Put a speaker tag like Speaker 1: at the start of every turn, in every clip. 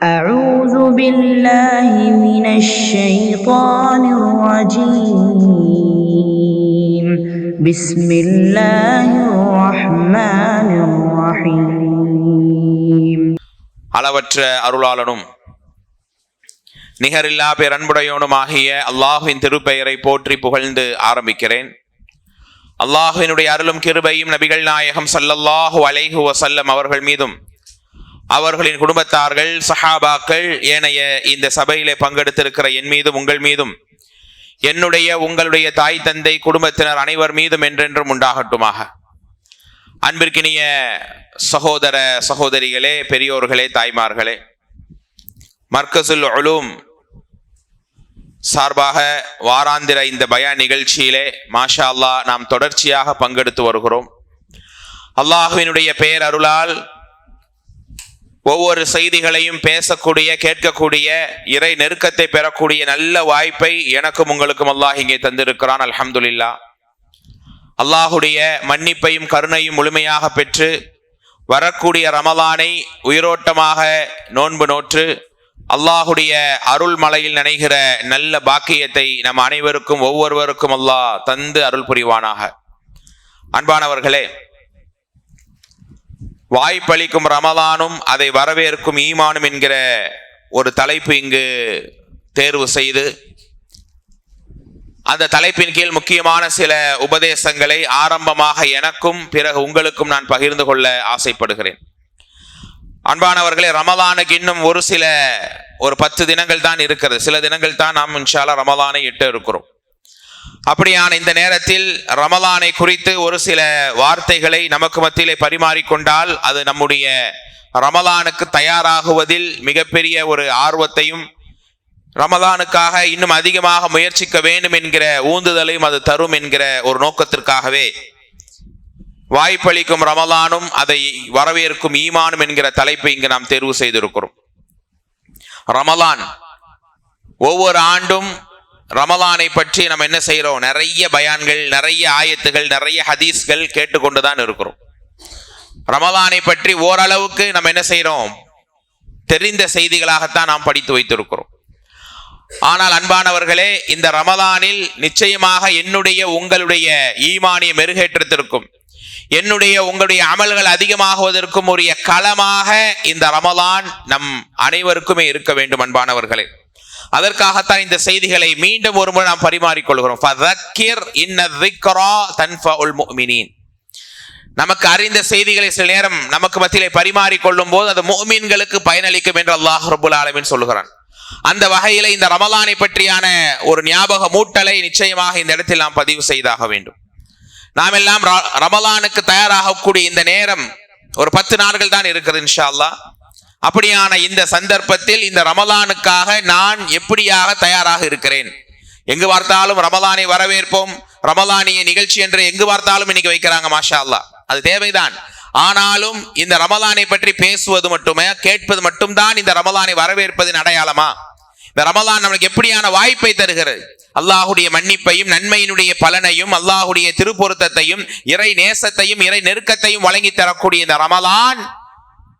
Speaker 1: أعوذ بالله من الشيطان الرجيم بسم الله الرحمن الرحيم
Speaker 2: அளவற்ற அருளாளனும் நிகரில்லா பேரன்புடையோனுமாகிய அல்லாஹ்வின் திருப்பெயரை போற்றி புகழ்ந்து ஆரம்பிக்கிறேன். அல்லாஹ்வினுடைய அருளும் கிருபையும் நபிகள் நாயகம் ஸல்லல்லாஹு அலைஹி வஸல்லம் அவர்கள் மீதும் அவர்களின் குடும்பத்தார்கள் சஹாபாக்கள் ஏனைய இந்த சபையிலே பங்கெடுத்திருக்கிற என் மீதும் உங்கள் மீதும் என்னுடைய உங்களுடைய தாய் தந்தை குடும்பத்தினர் அனைவர் மீதும் என்றென்றும் உண்டாகட்டுமாக. அன்பிற்கினிய சகோதர சகோதரிகளே, பெரியோர்களே, தாய்மார்களே, மர்கஸுல் உலூம் சார்பாக வாராந்திர இந்த பயான் நிகழ்ச்சியிலே மாஷா அல்லாஹ் நாம் தொடர்ச்சியாக பங்கெடுத்து வருகிறோம். அல்லாஹ்வினுடைய பெயர் அருளால் ஒவ்வொரு செய்திகளையும் பேசக்கூடிய, கேட்கக்கூடிய, இறை நெருக்கத்தை பெறக்கூடிய நல்ல வாய்ப்பை எனக்கும் உங்களுக்கும் அல்லாஹ் இங்கே தந்திருக்கிறான். அல்ஹம்துலில்லாஹ். அல்லாஹுடைய மன்னிப்பையும் கருணையும் முழுமையாக பெற்று வரக்கூடிய ரமலானை உயிரோட்டமாக நோன்பு நோற்று அல்லாஹுடைய அருள் மலையில் நனைகிற நல்ல பாக்கியத்தை நம் அனைவருக்கும் ஒவ்வொருவருக்கும் அல்லாஹ் தந்து அருள் புரிவானாக. அன்பானவர்களே, வாய்ப்பளிக்கும் ரமலானும் அதை வரவேற்கும் ஈமானும் என்கிற ஒரு தலைப்பு இங்கு தேர்வு செய்து அந்த தலைப்பின் கீழ் முக்கியமான சில உபதேசங்களை ஆரம்பமாக எனக்கும் பிறகு உங்களுக்கும் நான் பகிர்ந்து கொள்ள ஆசைப்படுகிறேன். அன்பானவர்களே, ரமலானுக்கு இன்னும் ஒரு 10 தினங்கள் தான் இருக்கிறது. சில தினங்கள் தான் நாம் இன்ஷா அல்லாஹ் ரமலானை எட்ட இருக்கிறோம். அப்படியான இந்த நேரத்தில் ரமலானை குறித்து ஒரு சில வார்த்தைகளை நமக்கு மத்தியிலே பரிமாறிக்கொண்டால் அது நம்முடைய ரமலானுக்கு தயாராகுவதில் மிகப்பெரிய ஒரு ஆர்வத்தையும் ரமலானுக்காக இன்னும் அதிகமாக முயற்சிக்க வேண்டும் என்கிற ஊந்துதலையும் அது தரும் என்கிற ஒரு நோக்கத்திற்காகவே வாய்ப்பளிக்கும் ரமலானும் அதை வரவேற்கும் ஈமானும் என்கிற தலைப்பை இங்கு நாம் தேர்வு செய்திருக்கிறோம். ரமலான், ஒவ்வொரு ஆண்டும் ரமலானை பற்றி நம்ம என்ன செய்யறோம்? நிறைய பயான்கள், நிறைய ஆயத்துகள், நிறைய ஹதீஸ்கள் கேட்டுக்கொண்டுதான் இருக்கிறோம். ரமலானை பற்றி ஓரளவுக்கு நம்ம என்ன செய்யறோம்? தெரிந்த செய்திகளாகத்தான் நாம் படித்து வைத்திருக்கிறோம். ஆனால் அன்பானவர்களே, இந்த ரமலானில் நிச்சயமாக என்னுடைய உங்களுடைய ஈமானிய மெருகேற்றத்திற்கும் என்னுடைய உங்களுடைய அமல்கள் அதிகமாகுவதற்கும் உரிய களமாக இந்த ரமலான் நம் அனைவருக்குமே இருக்க வேண்டும். அன்பானவர்களே, அதற்காகத்தான் இந்த செய்திகளை மீண்டும் ஒரு முறை நாம் பரிமாறிக்கொள்கிறோம். நமக்கு அறிந்த செய்திகளை சில நேரம் நமக்கு மத்தியிலே பரிமாறிக்கொள்ளும் போது அது முஃமின்களுக்கு பயனளிக்கும் என்று அல்லாஹ் ரப்புல் ஆலமீன் சொல்கிறான். அந்த வகையில இந்த ரமலானை பற்றியான ஒரு ஞாபக மூட்டலை நிச்சயமாக இந்த இடத்தில் நாம் பதிவு செய்தாக வேண்டும். நாம் எல்லாம் ரமலானுக்கு தயாராகக்கூடிய இந்த நேரம் ஒரு 10 நாட்கள் தான் இருக்கிறது இன்ஷா அல்லாஹ். அப்படியான இந்த சந்தர்ப்பத்தில் இந்த ரமலானுக்காக நான் எப்படியாக தயாராக இருக்கிறேன்? எங்கு பார்த்தாலும் ரமலானை வரவேற்போம், ரமலானிய நிகழ்ச்சி என்று எங்கு பார்த்தாலும் இன்னைக்கு வைக்கிறாங்க. மாஷா அல்லாஹ், அது தேவைதான். ஆனாலும் இந்த ரமலானை பற்றி பேசுவது மட்டுமே, கேட்பது மட்டும்தான் இந்த ரமலானை வரவேற்பதின் அடையாளமா? இந்த ரமலான் நம்மளுக்கு எப்படியான வாய்ப்பை தருகிறது? அல்லாஹுடைய மன்னிப்பையும் நன்மையினுடைய பலனையும் அல்லாஹுடைய திருப்பொருத்தத்தையும் இறை நேசத்தையும் இறை நெருக்கத்தையும் வழங்கி தரக்கூடிய இந்த ரமலான்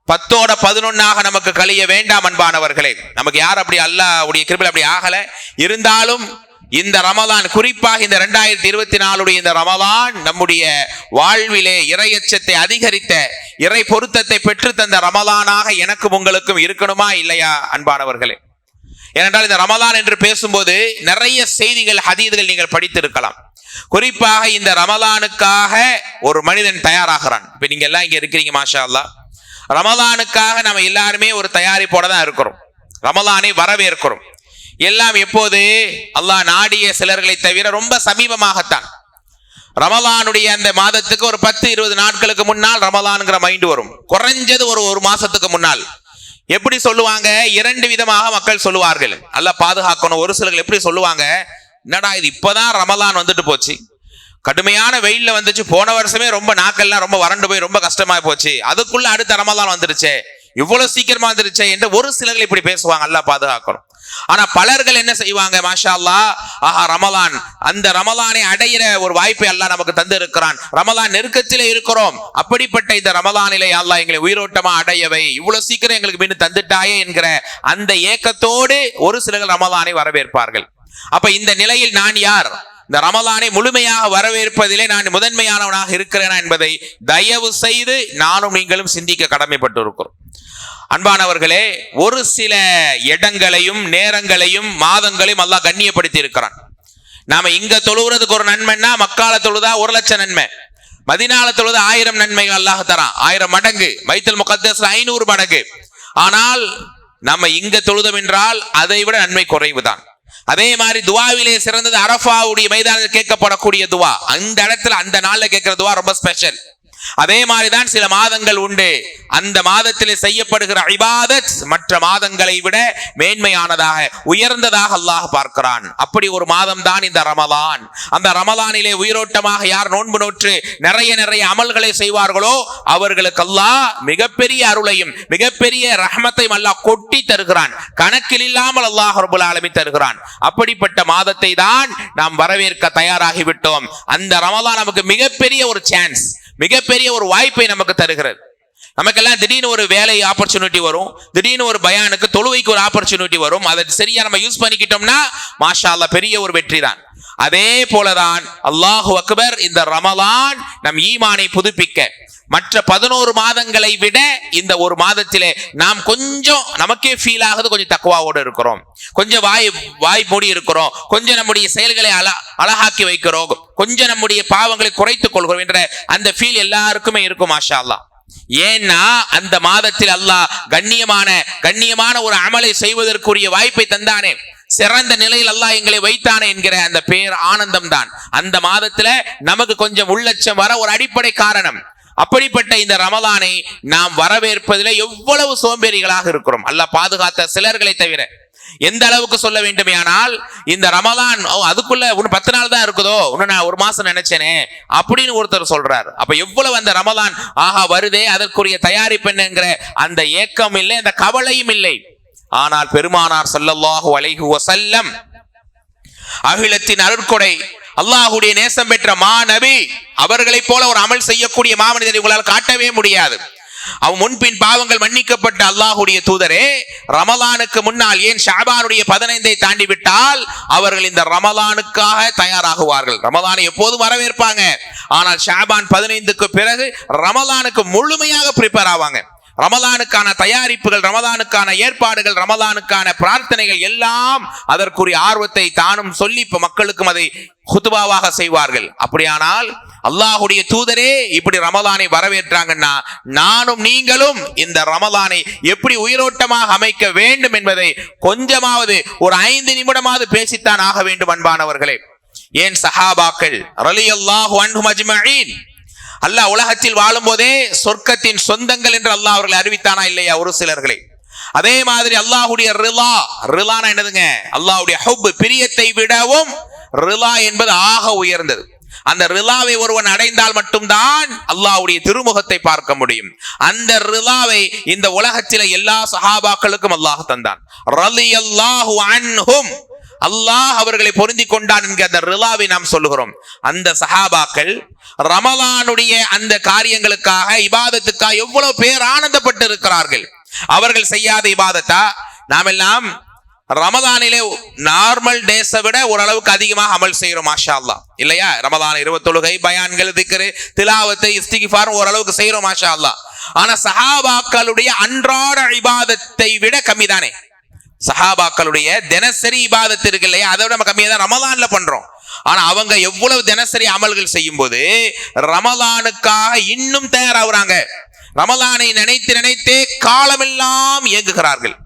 Speaker 2: 10ஓட 11ஆக நமக்கு கழிய வேண்டாம். அன்பானவர்களே, நமக்கு யார் அப்படி அல்லாஹ்வுடைய கிருபையில் அப்படி ஆகல. இருந்தாலும் இந்த ரமலான், குறிப்பாக இந்த 2024 இந்த ரமலான் நம்முடைய வாழ்விலே இறையச்சத்தை அதிகரித்த, இறை பொருத்தத்தை பெற்று தந்த ரமலானாக எனக்கும் உங்களுக்கும் இருக்கணுமா இல்லையா? அன்பானவர்களே, ஏனென்றால் இந்த ரமலான் என்று பேசும்போது நிறைய செய்திகள், ஹதீதுகள் நீங்கள் படித்திருக்கலாம். குறிப்பாக இந்த ரமலானுக்காக ஒரு மனிதன் தயாராகிறான். இப்ப நீங்க எல்லாம் இங்க இருக்கிறீங்க, மாஷா அல்லாஹ். ரமலானுக்காக நம்ம எல்லாருமே ஒரு தயாரிப்போட தான் இருக்கிறோம். ரமலானை வரவேற்கிறோம். எல்லாம் எப்போது? அல்லாஹ் நாடிய சிலர்களை தவிர ரொம்ப சமீபமாகத்தான். ரமலானுடைய அந்த மாதத்துக்கு ஒரு 10-20 நாட்களுக்கு முன்னால் ரமலான்ங்கிற மைண்ட் வரும். குறைஞ்சது ஒரு மாசத்துக்கு முன்னால். எப்படி சொல்லுவாங்க? 2 விதமாக மக்கள் சொல்லுவார்கள். அல்லாஹ் பாதுகாக்கணும். ஒரு சிலர்கள் எப்படி சொல்லுவாங்க? என்னடா இது இப்பதான் ரமலான் வந்துட்டு போச்சு, கடுமையான வெயில்ல வந்துச்சு, போன வருஷமே ரொம்ப நாக்கெல்லாம் ரொம்ப வறண்டு போய் ரொம்ப கஷ்டமா போச்சு, அதுக்குள்ள அடுத்த ரமலான் வந்துருச்சே, இவ்வளவு சீக்கிரமா வந்துருச்சே என்று ஒரு சிலர்கள் இப்படி பேசுவாங்க, அல்லாஹ் பாதுகாக்கணும். ஆனா பலர்கள் என்ன செய்வாங்க, மாஷா அல்லாஹ், ஆஹா ரமலான், அந்த ரமலானை அடையிற ஒரு வாய்ப்பை அல்லாஹ் நமக்கு தந்து இருக்கிறான், ரமலான் நெருக்கத்திலே இருக்கிறோம், அப்படிப்பட்ட இந்த ரமலானிலே அல்லாஹ் எங்களை உயிரோட்டமா அடையவை, இவ்வளவு சீக்கிரம் எங்களுக்கு மீண்டும் தந்துட்டாயே என்கிற அந்த ஏக்கத்தோடு ஒரு சிலர்கள் ரமலானை வரவேற்பார்கள். அப்ப இந்த நிலையில் நான் யார்? இந்த ரமலானை முழுமையாக வரவேற்பதிலே நான் முதன்மையானவனாக இருக்கிறேனா என்பதை தயவு செய்து நானும் நீங்களும் சிந்திக்க கடமைப்பட்டு இருக்கிறோம். அன்பானவர்களே, ஒரு சில இடங்களையும் நேரங்களையும் மாதங்களையும் அல்லாஹ் கண்ணியப்படுத்தி இருக்கிறான். நாம இங்க தொழுகிறதுக்கு ஒரு நன்மைன்னா மக்கால தொழுதா 1,00,000 நன்மை, மதீனால தொழுதா 1000 நன்மைகள் அல்லாஹ் தரான், 1000 மடங்கு, பைத்துல் முகத்தஸ்ல 500 மடங்கு. ஆனால் நம்ம இங்க தொழுதம் என்றால் அதை விட நன்மை குறைவுதான். அதே மாதிரி துவாவிலே சிறந்தது அரஃபாவுடைய மைதானத்தில் கேட்கப்படக்கூடிய துவா, அந்த இடத்துல அந்த நாள்ல கேட்கிற துவா ரொம்ப ஸ்பெஷல். அதே மாதிரிதான் சில மாதங்கள் உண்டு, அந்த மாதத்திலே செய்யப்படுகிற இபாதத் மற்ற மாதங்களை விட மேன்மையானதாக உயர்ந்ததாக அல்லாஹ் பார்க்கிறான். அப்படி ஒரு மாதம் தான் இந்த ரமலான். அந்த ரமலானிலே உயிரோட்டமாக யார் நோன்பு நோற்று நிறைய நிறைய அமல்களை செய்வார்களோ அவர்களுக்கு அல்லாஹ் மிகப்பெரிய அருளையும் மிகப்பெரிய ரஹ்மத்தையும் அல்லாஹ் கொட்டி தருகிறான், கணக்கில் இல்லாமல் அல்லாஹ் ரப்பல் ஆலமீன் தருகிறான். அப்படிப்பட்ட மாதத்தை தான் நாம் வரவேற்க தயாராகிவிட்டோம். அந்த ரமலான் நமக்கு மிகப்பெரிய ஒரு சான்ஸ், மிகப்பெரிய ஒரு வாய்ப்பை நமக்கு தருகிறது. நமக்கெல்லாம் திடீர்னு ஒரு வேலை ஆப்பர்ச்சுனிட்டி வரும், திடீர்னு ஒரு பயானுக்கு தொழுவைக்கு ஒரு ஆப்பர்ச்சுனிட்டி வரும். அதை சரியா நம்ம யூஸ் பண்ணிக்கிட்டோம்னா மாஷா அல்லாஹ் பெரிய ஒரு வெற்றி தான். அதே போலதான் அல்லாஹு அக்பர், இந்த ரமலான் நம் ஈமானை புதுப்பிக்க மற்ற 11 மாதங்களை விட இந்த ஒரு மாதத்திலே நாம் கொஞ்சம் நமக்கே ஃபீல் ஆகுது, கொஞ்சம் தக்வாவோடு இருக்கிறோம், கொஞ்சம் வாய் மூடி இருக்கிறோம், கொஞ்சம் நம்முடைய செயல்களை அழகாக்கி வைக்கிறோம், கொஞ்சம் நம்முடைய பாவங்களை குறைத்துக் கொள்கிறோம் என்ற அந்த ஃபீல் எல்லாருக்குமே இருக்கும் மாஷா அல்லாஹ். ஏன்னா அந்த மாதத்தில் அல்லாஹ் கண்ணியமான ஒரு அமலை செய்வதற்குரிய வாய்ப்பை தந்தானே, சிறந்த நிலையில் அல்லாஹ் எங்களை வைத்தானே என்கிற அந்த பேர் ஆனந்தம் தான் அந்த மாதத்துல நமக்கு கொஞ்சம் உள்ளட்சம் வர ஒரு அடிப்படை காரணம். அப்படிப்பட்ட இந்த ரமலானை நாம் வரவேற்பதில் எவ்வளவு சோம்பேறிகளாக இருக்கிறோம், அல்லாஹ் பாதுகாத்த சிலர்களை தவிர. எந்த அளவுக்கு சொல்ல வேண்டுமையானால், இந்த ரமலான் அதுக்குள்ள இன்னும் 10 நாள் தான் இருக்குதோ, இன்னும் நான் 1 மாசம் நினைச்சேனே அப்படின்னு ஒருத்தர் சொல்றார். அப்ப எவ்வளவு அந்த ரமலான் ஆஹா வருதே, அதற்குரிய தயாரிப்பு என்னங்கிற அந்த ஏக்கம் இல்லை, அந்த கவலையும் இல்லை. ஆனால் பெருமானார் ஸல்லல்லாஹு அலைஹி வஸல்லம் அகிலத்தின் அருட்கொடை, அல்லாஹுடைய நேசம் பெற்ற மாநபி, அவர்களை போல ஒரு அமல் செய்யக்கூடிய மாமனிதரை உங்களால் காட்டவே முடியாது. அவன் முன்பின் பாவங்கள் மன்னிக்கப்பட்ட அல்லாஹுடைய தூதரே, ரமலானுக்கு முன்னால், ஏன் ஷாபானுடைய 15ஐ தாண்டி விட்டால் அவர்கள் இந்த ரமலானுக்காக தயாராகுவார்கள். ரமலானை எப்போதும் வரவேற்பாங்க, ஆனால் ஷாபான் 15க்கு பிறகு ரமலானுக்கு முழுமையாக ப்ரிப்பேர் ஆவாங்க. ரமலானுக்கான தயாரிப்புகள், ரமலானுக்கான ஏற்பாடுகள், ரமலானுக்கான பிரார்த்தனைகள் எல்லாம் அதற்குரிய ஆர்வத்தை தானும் சொல்லி இப்ப மக்களுக்கும் அதை குத்துபாவாக செய்வார்கள். அப்படியானால் அல்லாஹுடைய தூதரே இப்படி ரமலானை வரவேற்றாங்கன்னா, நானும் நீங்களும் இந்த ரமலானை எப்படி உயிரோட்டமாக அமைக்க வேண்டும் என்பதை கொஞ்சமாவது ஒரு 5 நிமிடமாவது பேசித்தான் ஆக வேண்டும். அன்பானவர்களே, ஏன் சஹாபாக்கள் ரலியல்லாஹு அன்ஹும் அஜ்மஈன் அல்லாஹ் உலகத்தில் வாழும் போதே சொர்க்கத்தின் சொந்தங்கள் என்று அல்லாஹ் அவர்களை அறிவித்தானா இல்லையா? ஒரு சிலர்களை. அதே மாதிரி அல்லாஹுடைய ரிலானா என்னதுங்க? அல்லாஹுடைய ஹுப், பிரியத்தை விடவும் ரிலா என்பது ஆக உயர்ந்தது. அந்த ரிலாவை ஒருவன் அடைந்தால் மட்டும்தான் அல்லாஹ்வுடைய திருமுகத்தை பார்க்க முடியும். அந்த ரிலாவை இந்த உலகத்தில எல்லா சஹாபாக்களுக்கும் அல்லாஹ் தந்தான். ரலியல்லாஹு அன்ஹும், அல்லாஹ் அவர்களை பொருந்தி கொண்டான் என்கிற அந்த ரிலாவை நாம் சொல்லுகிறோம். அந்த சஹாபாக்கள் ரமலானுடைய அந்த காரியங்களுக்காக, இபாதத்துக்காக எவ்வளவு பேர் ஆனந்தப்பட்டு இருக்கிறார்கள். அவர்கள் செய்யாத இபாதத்தா? நாம் எல்லாம் ரமலானிலே நார்மல் டேஸை விட ஓரளவுக்கு அதிகமாக அமல் செய்யறோம் மாஷா அல்லாஹ், இல்லையா? ரமலான் 20 தொழுகை, பயான்கள், திக்ரு, திலாவத்தை, இஸ்திக்ஃபார் ஓரளவுக்கு செய்யறோம் மாஷா அல்லாஹ். ஆனா சஹாபாக்களுடைய அன்றாட இபாதத்தை விட கம்மி தானே? சஹாபாக்களுடைய தினசரி இபாதத் இருக்கு இல்லையா, அதை விட நம்ம கம்மியா தான் ரமலான்ல பண்றோம். ஆனா அவங்க எவ்வளவு தினசரி அமல்கள் செய்யும் போது ரமலானுக்காக இன்னும் தயாராகிறாங்க. ரமலானை நினைத்து நினைத்தே காலமெல்லாம் இயங்குகிறார்கள்.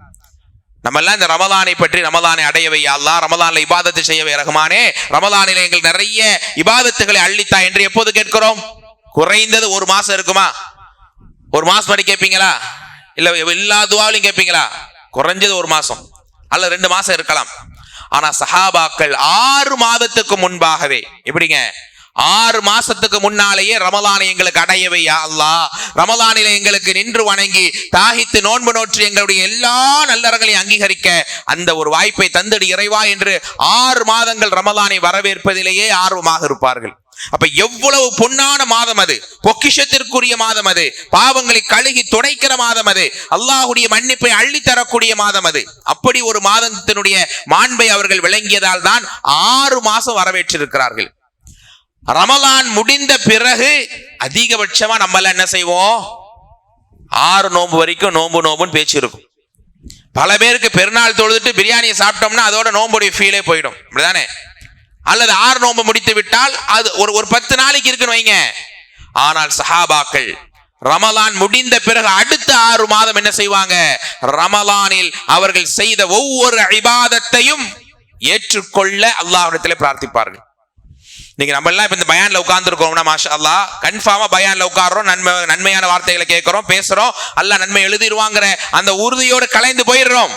Speaker 2: நம்ம எல்லாம் இந்த ரமலானை பற்றி, ரமலானை அடையவை அல்லாஹ், ரமலான்ல இபாதத்து செய்யவே ரஹ்மானே, ரமலானில் எங்கள் நிறைய இபாதத்துகளை அள்ளித்தா என்று எப்போது கேட்கிறோம்? குறைந்தது 1 மாசம் இருக்குமா? 1 மாசம் படி கேட்பீங்களா? இல்ல எல்லா துவாவிலையும் கேட்பீங்களா? குறைஞ்சது 1 மாசம் அல்ல 2 மாசம் இருக்கலாம். ஆனா சஹாபாக்கள் 6 மாதத்துக்கு முன்பாகவே, எப்படிங்க 6 மாசத்துக்கு முன்னாலேயே ரமலானை எங்களுக்கு அடையவை யா அல்லாஹ். ரமலானிலே எங்களுக்கு நின்று வணங்கி தாகித்து நோன்பு நோற்று எங்களுடைய எல்லா நல்லறங்களையும் அங்கீகரிக்க அந்த ஒரு வாய்ப்பை தந்தடி இறைவா என்று 6 மாதங்கள் ரமலானை வரவேற்பதிலேயே ஆர்வமாக இருப்பார்கள். அப்ப எவ்வளவு பொன்னான மாதம் அது, பொக்கிஷத்திற்குரிய மாதம் அது, பாவங்களை கழுகி துடைக்கிற மாதம் அது, அல்லாஹ்வுடைய மன்னிப்பை அள்ளி தரக்கூடிய மாதம் அது. அப்படி ஒரு மாதத்தினுடைய மாண்பை அவர்கள் விளங்கியதால் தான் 6 மாசம் வரவேற்றிருக்கிறார்கள். ரமலான் முடிந்த பிறகு அதிகபட்சமா நம்மள என்ன செய்வோம், 6 நோன்பு வரைக்கும் நோன்புன்னு பேச்சு இருக்கும். பல பேருக்கு பெருநாள் தொழுதுட்டு பிரியாணியை சாப்பிட்டோம்னா அதோட நோன்புடைய ஃபீலே போயிடும், அப்படிதானே? அல்லது 6 நோன்பு முடித்து விட்டால் அது ஒரு 10 நாளைக்கு இருக்குன்னு வைங்க. ஆனால் சஹாபாக்கள் ரமலான் முடிந்த பிறகு அடுத்த 6 மாதம் என்ன செய்வாங்க, ரமலானில் அவர்கள் செய்த ஒவ்வொரு இபாதத்தையும் ஏற்றுக்கொள்ள அல்லாஹ்விடத்திலே பிரார்த்திப்பார்கள். நீங்க நம்ம எல்லாம் இப்ப இந்த பயான்ல உட்கார்ந்து இருக்கோம்னா மாஷா அல்லாஹ், கன்ஃபார்மா பயான்ல உட்கார்றோம், நன்மையான வார்த்தைகளை கேட்கிறோம், பேசுறோம், அல்லாஹ் நன்மை எழுதிடுவாங்கிற அந்த உறுதியோடு கலைந்து போயிடுறோம்.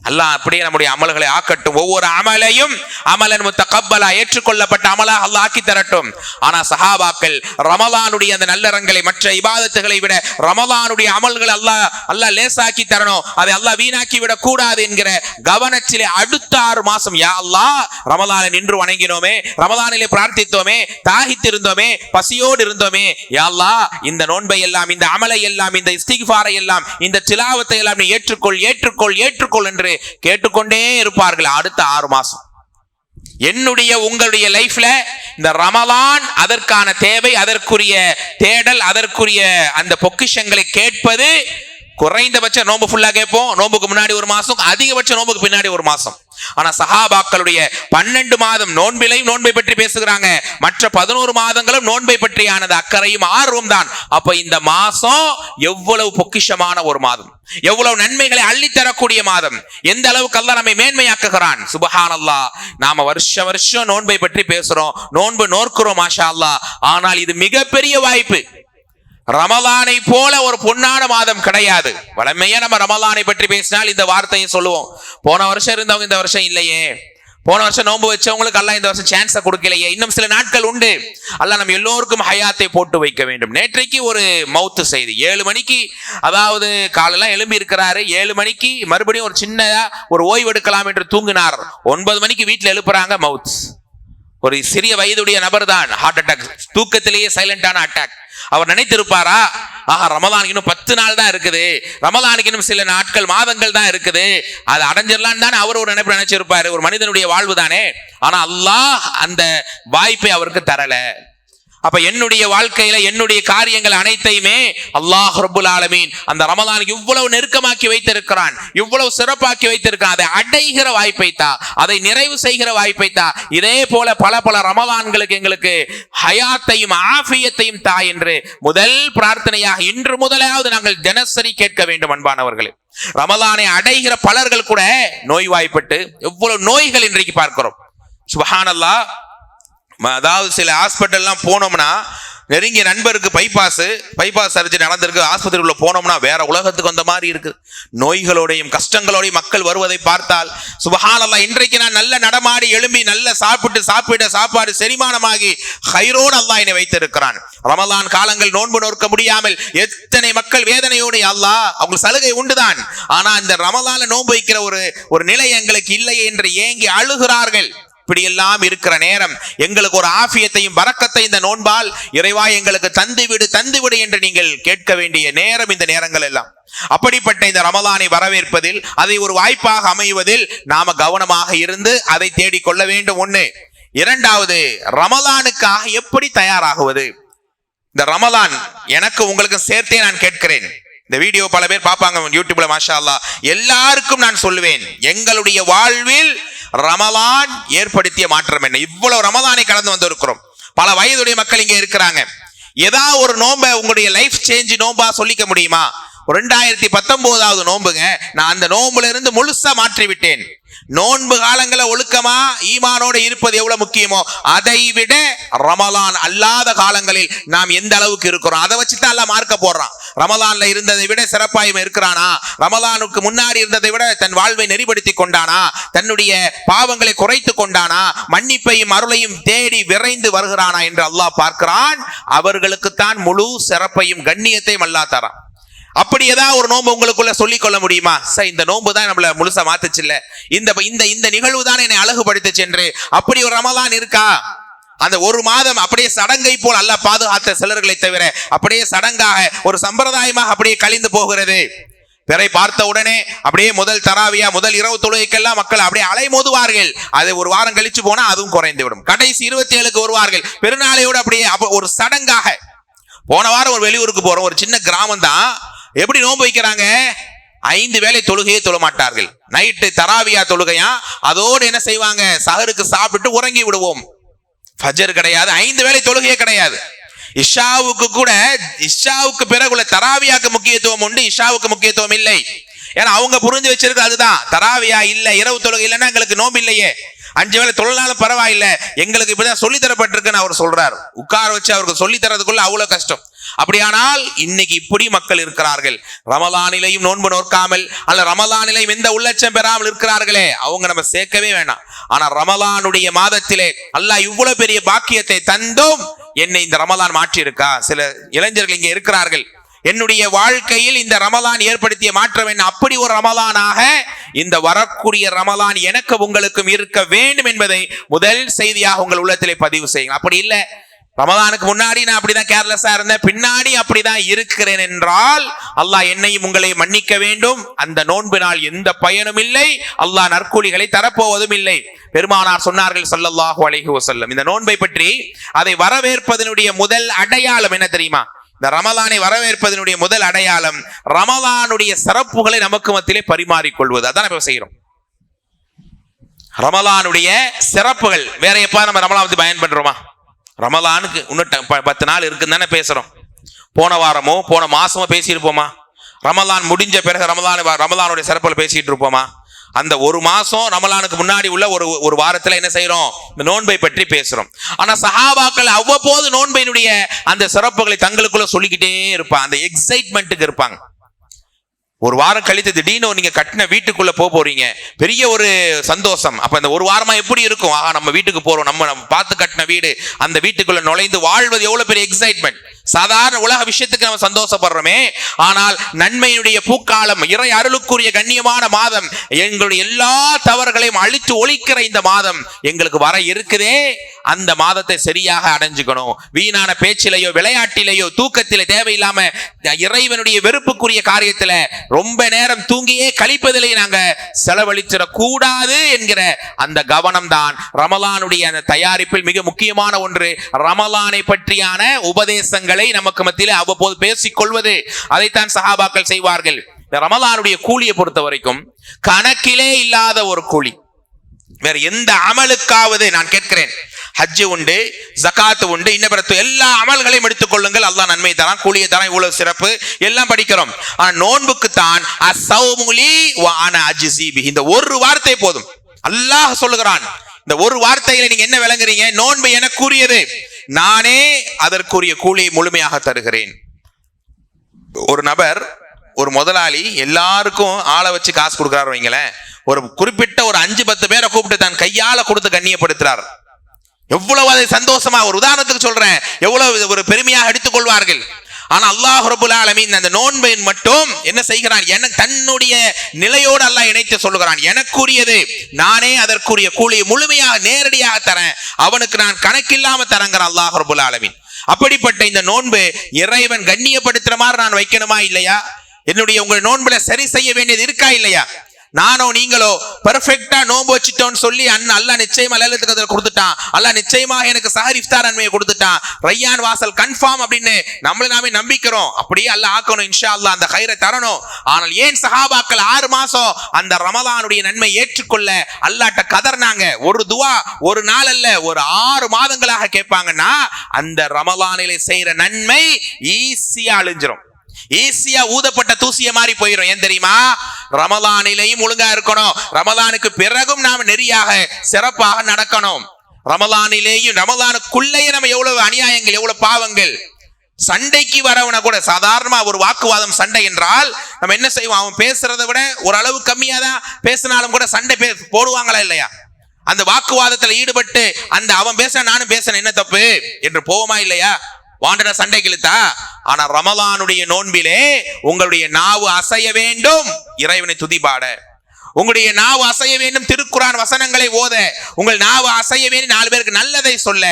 Speaker 2: அல்லாஹ் அப்படியே நம்முடைய அமல்களை ஆக்கட்டும். ஒவ்வொரு அமலையும் அமலன் முத்தகப்பலா ஏற்றுக்கொள்ளப்பட்ட அமலாக அல்லாஹ் ஆக்கி தரட்டும். ஆனா சஹாபாக்கள் ரமலானுடைய அந்த நல்லறங்களை மற்ற இபாதத்துகளை விட ரமலானுடைய அமல்களை அல்லாஹ் லேசாக்கி தரணும், அதை அல்லாஹ் வீணாக்கி விட கூடாது என்கிற கவனத்திலே அடுத்த 6 மாசம் யா அல்லாஹ் ரமலானை நின்று வணங்கினோமே, ரமலானிலே பிரார்த்தித்தோமே, தாகித்திருந்தோமே, பசியோடு இருந்தோமே, யா அல்லாஹ் இந்த நோன்பை எல்லாம், இந்த அமலை எல்லாம், இந்த இஸ்திக்ஃபாரை எல்லாம், இந்த திலாவத்தை எல்லாம் நீ ஏற்றுக்கொள் ஏற்றுக்கொள் ஏற்றுக்கொள் என்று கேட்டுக்கொண்டே இருப்பார்கள் அடுத்த 6 மாசம். என்னுடைய உங்களுடைய லைஃப்ல இந்த ரமலான் அதற்கான தேவை, அதற்குரிய தேடல், அதற்குரிய அந்த பொக்கிஷங்களை கேட்பது குறைந்தபட்ச நோன்பு ஃபுல்லா கேட்போம், நோன்புக்கு முன்னாடி 1 மாசம், அதிகபட்ச நோன்புக்கு பின்னாடி 1 மாசம். ஆனா சஹாபாக்களுடைய 12 மாதம் நோன்பிலையும் நோன்பை பற்றி பேசுகிறாங்க, மற்ற 11 மாதங்களும் நோன்பை பற்றியானது அக்கறையும் ஆர்வம் தான். அப்ப இந்த மாசம் எவ்வளவு பொக்கிஷமான ஒரு மாதம், எவ்வளவு நன்மைகளை அள்ளித்தரக்கூடிய மாதம், எந்த அளவுக்கு அல்லாஹ் நம்மை மேன்மையாக்குகிறான். சுப்ஹானல்லாஹ். நாம வருஷம் நோன்பை பற்றி பேசுறோம், நோன்பு நோக்கிறோம் மாஷா அல்லாஹ். ஆனால் இது மிகப்பெரிய வாய்ப்பு. ரமலானை போல ஒரு பொன்னான மாதம் கிடையாது. வளமையா நம்ம ரமலானை பற்றி பேசினால் இந்த வார்த்தையை சொல்லுவோம், போன வருஷம் இருந்தவங்க இந்த வருஷம் இல்லையே, போன வருஷம் நோன்பு வச்சவங்களுக்கு அல்லாஹ் இந்த வருஷம் சான்ஸை கொடுக்கலையே, இன்னும் சில நாட்கள் உண்டு, அல்லாஹ் நம்ம எல்லோருக்கும் ஹயாத்தை போட்டு வைக்க வேண்டும். நேற்றைக்கு ஒரு மவுத்து செய்தி, 7 மணிக்கு, அதாவது காலெல்லாம் எழும்பி இருக்கிறாரு, 7 மணிக்கு மறுபடியும் ஒரு சின்னதா ஒரு ஓய்வு எடுக்கலாம் என்று தூங்கினார். 9 மணிக்கு வீட்டில் எழுப்புறாங்க, மவுத். ஒரு சிறிய வயதுடைய நபர் தான், ஹார்ட் அட்டாக், தூக்கத்திலேயே சைலண்டான அட்டாக். அவர் நினைத்திருப்பாரா, ஆஹா ரமலானுக்கு இன்னும் 10 நாள் தான் இருக்குது, ரமலானுக்கு இன்னும் சில நாட்கள் மாதங்கள் தான் இருக்குது, அதை அடைஞ்சிடலாம் தானே அவர் ஒரு நினைப்பு நினைச்சிருப்பாரு. ஒரு மனிதனுடைய வாழ்வு தானே. ஆனா அல்லாஹ் அந்த வாய்ப்பை அவருக்கு தரல. அப்ப என்னுடைய வாழ்க்கையில என்னுடைய காரியங்கள் அனைத்தையுமே அல்லாஹ் ரப்புல் ஆலமீன் அந்த ரமலானுக்கு இவ்வளவு நெருக்கமாக்கி வைத்திருக்கிறான், இவ்வளவு சிறப்பாக்கி வைத்திருக்கிறான். அதை அடைகிற வாய்ப்பை தா, அதை நிறைவு செய்கிற வாய்ப்பை தா. இதே போல பல ரமலான்களுக்கு எங்களுக்கு ஹயாத்தையும் ஆஃபியத்தையும் தா என்று முதல் பிரார்த்தனையாக இன்று முதலாவது நாங்கள் தினசரி கேட்க வேண்டும். அன்பானவர்களே, ரமலானை அடைகிற பலர்கள் கூட நோய்வாய்ப்பட்டு எவ்வளவு நோய்கள் இன்றைக்கு பார்க்கிறோம். சுப்ஹானல்லாஹ். அதாவது சில ஹாஸ்பிட்டல்லாம் போனோம்னா, நெருங்கிய நண்பருக்கு பைபாஸ் சர்ஜரி நடந்திருக்கு, ஆஸ்பத்திரிக்குள்ள போனோம்னா வேற உலகத்துக்கு வந்த மாதிரி இருக்கு. நோய்களோடையும் கஷ்டங்களோடையும் மக்கள் வருவதை பார்த்தால் சுப்ஹானல்லாஹ். இன்றைக்கு நான் நல்ல நடமாடி எழும்பி நல்ல சாப்பிட சாப்பாடு செரிமானமாகி ஹைரோன் அல்லாஹ் என்னை வைத்திருக்கிறான். ரமலான் காலங்கள் நோன்பு நோக்க முடியாமல் எத்தனை மக்கள் வேதனையோடு, அல்லாஹ் அவங்க சலுகை உண்டுதான், ஆனா இந்த ரமலான்ல நோன்பு வைக்கிற ஒரு நிலை எங்களுக்கு இல்லையே என்று ஏங்கி அழுகிறார்கள். இப்படி எல்லாம் இருக்கிற நேரம் எங்களுக்கு ஒரு ஆஃபியத்தையும் பரக்கத்தையும் இந்த நோன்பால் இறைவா எங்களுக்கு தந்துவிடு என்று நீங்கள் கேட்க வேண்டிய நேரம் இந்த நேரங்கள் எல்லாம். அப்படிப்பட்ட இந்த ரமலானை வரவேற்பதில், அதை ஒரு வாய்ப்பாக அமைவதில் நாம கவனமாக இருந்து அதை தேடிக்கொள்ள வேண்டும். 1. 2வது, ரமலானுக்காக எப்படி தயாராகுவது? இந்த ரமலான் எனக்கு உங்களுக்கு சேர்த்தே நான் கேட்கிறேன். இந்த வீடியோ பல பேர் பார்ப்பாங்க யூடியூப்ல, மாஷா அல்லாஹ். எல்லாருக்கும் நான் சொல்லுவேன், எங்களுடைய வாழ்வில் ரமலான் ஏற்படுத்திய மாற்றம் என்ன? இவ்வளவு ரமலானை கடந்து வந்திருக்கிறோம், பல வயதுடைய மக்கள் இங்க இருக்கிறாங்க. ஏதாவது ஒரு நோன்பை உங்களுடைய லைஃப் சேஞ்ச் நோன்பா சொல்லிக்க முடியுமா? 2019வது நோன்புங்க, நான் அந்த நோன்புல இருந்து முழுசா மாற்றி விட்டேன். நோன்பு காலங்களை ஒழுக்கமா ஈமானோட இருப்பது எவ்வளவு முக்கியமோ அதை விட ரமலான் அல்லாத காலங்களில் நாம் எந்த அளவுக்கு இருக்கிறோம் அதை வச்சுதான் அல்லாஹ் மார்க்க போடுறான். ரமலான்ல இருந்ததை விட சிறப்பாயும் இருக்கிறானா, ரமலானுக்கு முன்னாடி இருந்ததை விட தன் வாழ்வை நெறிப்படுத்தி கொண்டானா, தன்னுடைய பாவங்களை குறைத்து கொண்டானா, மன்னிப்பையும் அருளையும் தேடி விரைந்து வருகிறானா என்று அல்லாஹ் பார்க்கிறான். அவர்களுக்குத்தான் முழு சிறப்பையும் கண்ணியத்தையும் அல்லாஹ் தரான். அப்படி ஏதாவது ஒரு நோன்பு உங்களுக்குள்ள சொல்லிக் கொள்ள முடியுமா? சார் இந்த நோன்பு தான் நம்மள முழுசா மாத்துச்சு இல்ல, இந்த நிகழ்வு தான் என்னை அழகுபடுத்துச்சு என்று அப்படி ஒரு ரமலான் இருக்கா? அந்த ஒரு மாதம் அப்படியே சடங்கை போல் அல்லாஹ் பாதுகாத்த சிலர்களை தவிர அப்படியே சடங்காக ஒரு சம்பிரதாயமாக அப்படியே கழிந்து போகிறது. பிறை பார்த்த உடனே அப்படியே முதல் தராவியா முதல் இரவு தொழுகைக்கெல்லாம் மக்கள் அப்படியே அலைமோதுவார்கள். அது ஒரு வாரம் கழிச்சு போனா அதுவும் குறைந்து விடும். கடைசி 27க்கு வருவார்கள் பெருநாளையோடு அப்படியே ஒரு சடங்காக. போன வாரம் ஒரு வெளியூருக்கு போறோம், ஒரு சின்ன கிராமம் தான். எப்படி நோன்பு வைக்கிறாங்க? 5 வேளை தொழுகையே தொழ மாட்டார்கள். நைட்டு தராவியா தொழுகையா, அதோடு என்ன செய்வாங்க, சஹருக்கு சாப்பிட்டு உறங்கி விடுவோம். ஃபஜர் கிடையாது, 5 வேளை தொழுகையே கிடையாது. இஷாவுக்கு கூட இஷாவுக்கு பிறகுள்ள தராவியாக்கு முக்கியத்துவம் உண்டு, இஷாவுக்கு முக்கியத்துவம் இல்லை. ஏன்னா அவங்க புரிஞ்சு வச்சிருக்கு அதுதான். தராவியா இல்ல, இரவு தொழுகை இல்லைன்னா எங்களுக்கு நோம்பு இல்லையே, 5 வேளை தொழிலாலும் பரவாயில்லை, எங்களுக்கு இப்பதான் சொல்லி தரப்பட்டிருக்குன்னு அவர் சொல்றாரு. உட்கார வச்சு அவருக்கு சொல்லி தரதுக்குள்ள அவ்வளவு கஷ்டம். அப்படியானால் இன்னைக்கு இப்படி மக்கள் இருக்கிறார்கள். ரமலானிலையும் நோன்பு நோக்காமல் அல்ல ரமலானிலையும் எந்த உள்ளட்சம் பெறாமல் இருக்கிறார்களே, அவங்க நம்ம சேர்க்கவே வேண்டாம். ஆனா ரமலானுடைய மாதத்திலே அல்லாஹ் இவ்வளவு பெரிய பாக்கியத்தை தந்தும் என்னை இந்த ரமலான் மாற்றி இருக்கா? சில இளைஞர்கள் இங்கே இருக்கிறார்கள். என்னுடைய வாழ்க்கையில் இந்த ரமலான் ஏற்படுத்திய மாற்றம் என்ன? அப்படி ஒரு ரமலானாக இந்த வரக்கூடிய ரமலான் எனக்கு உங்களுக்கும் இருக்க வேண்டும் என்பதை முதல் செய்தியாக உங்கள் உள்ளத்திலே பதிவு செய்யுங்க. அப்படி இல்லை, ரமலானுக்கு முன்னாடி நான் அப்படிதான் கேர்லெஸ்ஸா இருந்தேன், பின்னாடி அப்படிதான் இருக்கிறேன் என்றால் அல்லாஹ் என்னையும் உங்களை மன்னிக்க வேண்டும். அந்த நோன்பினால் எந்த பயனும் இல்லை, அல்லாஹ் நற்கூலிகளை தரப்போவதும் இல்லை. பெருமானார் சொன்னார்கள் ஸல்லல்லாஹு அலைஹி வஸல்லம், இந்த நோன்பை பற்றி அதை வரவேற்பதனுடைய முதல் அடையாளம் என்ன தெரியுமா? இந்த ரமலானை வரவேற்பதனுடைய முதல் அடையாளம் ரமலானுடைய சிறப்புகளை நமக்கு மத்தியிலே பரிமாறிக்கொள்வது. அதான் நம்ம செய்யறோம். ரமலானுடைய சிறப்புகள் வேற எப்ப நம்ம ரமலான் வந்து பயன் பண்றோமா? ரமலானுக்கு இன்னும் 10 நாள் இருக்குன்னு தானே பேசுறோம். போன வாரமோ போன மாசமோ பேசியிருப்போமா? ரமலான் முடிஞ்ச பிறகு ரமலானுடைய சிறப்புகள் பேசிட்டு இருப்போமா? அந்த ஒரு மாசம் ரமலானுக்கு முன்னாடி உள்ள ஒரு வாரத்துல என்ன செய்யறோம்? இந்த நோன்பை பற்றி பேசுறோம். ஆனா சஹாபாக்கள் அவ்வப்போது நோன்பினுடைய அந்த சிறப்புகளை தங்களுக்குள்ள சொல்லிக்கிட்டே இருப்பாங்க. அந்த எக்ஸைட்மெண்ட்டுக்கு இருப்பாங்க. ஒரு வாரம் கழித்து திடீர்னு நீங்க கட்டின வீட்டுக்குள்ள போறீங்க, பெரிய ஒரு சந்தோஷம். அப்ப இந்த ஒரு வாரமா எப்படி இருக்கும்? ஆஹா, நம்ம வீட்டுக்கு போறோம், நம்ம பார்த்து கட்டின வீடு, அந்த வீட்டுக்குள்ள நுழைந்து வாழ்வது எவ்வளவு பெரிய எக்ஸைட்மெண்ட். சாதாரண உலக விஷயத்துக்கு நம்ம சந்தோஷப்படுறோமே, ஆனால் நன்மையுடைய பூக்காலம், இறை அருளுக்குரிய கண்ணியமான மாதம், எங்களுடைய எல்லா தவறுகளையும் அழித்து ஒழிக்கிற இந்த மாதம் எங்களுக்கு வர இருக்குதே, அந்த மாதத்தை சரியாக அடைஞ்சுக்கணும். வீணான பேச்சிலையோ விளையாட்டிலேயோ தூக்கத்திலே தேவையில்லாம இறைவனுடைய வெறுப்புக்குரிய காரியத்துல ரொம்ப நேரம் தூங்கியே கழிப்பதிலே நாங்க செலவழிச்சிடக் கூடாது என்கிற அந்த கவனம் தான் ரமலானுடைய அந்த தயாரிப்பில் மிக முக்கியமான ஒன்று. ரமலானை பற்றியான உபதேசங்களை நமக்கு மத்தியிலே அவ்வப்போது பேசிக் கொள்வது, அதைத்தான் சஹாபாக்கள் செய்வார்கள். ரமலானுடைய கூலியை பொறுத்த வரைக்கும் கணக்கிலே இல்லாத ஒரு கூலி வேற எந்த அமலுக்காவது நான் கேட்கிறேன். ஹஜ்ஜு உண்டு, ஜகாத்து உண்டு, இன்னபிறத்து எல்லா அமல்களையும் எடுத்துக் கொள்ளுங்கள், அல்லாஹ் நன்மை தரான், கூலியை தரான், இவ்வளவு சிறப்பு எல்லாம் படிக்கிறோம். ஆனா நோன்புக்கு தான் அஸ்ஸௌமுலி வ அன அஜ்ஸி பிஹி, இந்த ஒரு வார்த்தை போதும். அல்லாஹ் சொல்லுகிறான், இந்த ஒரு வார்த்தையில நீங்க என்ன விளங்குறீங்க? நோன்பு எனக்குரியது, நானே அதற்குரிய கூலியை முழுமையாக தருகிறேன். ஒரு நபர், ஒரு முதலாளி எல்லாருக்கும் ஆளை வச்சு காசு கொடுக்கிறாரு வைங்களேன், ஒரு குறிப்பிட்ட ஒரு 5-10 பேரை கூப்பிட்டு தன் கையால கொடுத்து கண்ணியப்படுத்துறார். எவ்வளவு அதை சந்தோஷமா, ஒரு உதாரணத்துக்கு சொல்றேன், எவ்வளவு ஒரு பெருமையாக எடுத்துக்கொள்வார்கள். ஆனா அல்லாஹ் ரப்பல் ஆலமீன் அந்த நோன்பை மட்டும் என்ன செய்கிறான்? எனக்கு தன்னுடைய நிலையோடு அல்லாஹ் இணைத்து சொல்லுகிறான், எனக்குரியது, நானே அதற்குரிய கூலியை முழுமையாக நேரடியாக தரேன், அவனுக்கு நான் கணக்கில்லாம தரங்கிற அல்லாஹ் ரப்பல் ஆலமீன். அப்படிப்பட்ட இந்த நோன்பு இறைவன் கண்ணியப்படுத்துற மாதிரி நான் வைக்கணுமா இல்லையா? என்னுடைய உங்கள் நோன்புல சரி செய்ய வேண்டியது இருக்கா இல்லையா? நானோ நீங்களோ பெர்ஃபெக்ட்டா நோன்பு வச்சுட்டோம்னு சொல்லி அல்லாஹ் நிச்சயமா லைலத்துல் கத்ர் கொடுத்துட்டான், அல்லாஹ் நிச்சயமாக எனக்கு சஹர் இஃப்தார் நன்மையை கொடுத்துட்டான், ரய்யான் வாசல் கன்ஃபார்ம் அப்படின்னு நம்மள நாமே நம்பிக்கிறோம். அப்படியே அல்லாஹ் ஆக்கணும், இன்ஷா அல்லாஹ் அந்த கைரை தரணும். ஆனால் ஏன் சஹாபாக்கள் 6 மாசம் அந்த ரமலானுடைய நன்மை ஏற்றுக்கொள்ள அல்லாஹ்ட்ட கதர்னாங்க? ஒரு துவா ஒரு நாள் அல்ல, ஒரு 6 மாதங்களாக கேட்பாங்கன்னா அந்த ரமலானிலே செய்யற நன்மை ஈஸியா அழிஞ்சிரும். ஈஸியா ஊதப்பட்ட தூசிய மாதிரி போயிடும். ஏன் தெரியுமா? ரமலானிலேயும் ஒழுங்கா இருக்கணும், ரமலானுக்கு பிறகும் நாம நெறியாக சிறப்பாக நடக்கணும். ரமலானிலேயும் ரமலானுக்குள்ளேயே நம்ம எவ்வளவு அநியாயங்கள், எவ்வளவு பாவங்கள். சண்டைக்கு வரவன கூட சாதாரணமா ஒரு வாக்குவாதம் சண்டை என்றால் நம்ம என்ன செய்வோம்? அவன் பேசுறதை விட ஒரு அளவு கம்மியா தான் பேசினாலும் கூட சண்டை போடுவாங்களா இல்லையா? அந்த வாக்குவாதத்துல ஈடுபட்டு அந்த அவன் பேச நானும் பேசுறேன், என்ன தப்பு என்று போவோமா இல்லையா? வாண்டட சண்டை கிழித்தா. ஆனா ரமலானுடைய நோன்பிலே உங்களுடைய நாவு அசைய வேண்டும் இறைவனை துதிபாட, உங்களுடைய நாவு அசைய வேண்டும் திருக்குரான் வசனங்களை ஓத, உங்கள் நாவு அசைய வேண்டும் 4 பேருக்கு நல்லதை சொல்ல,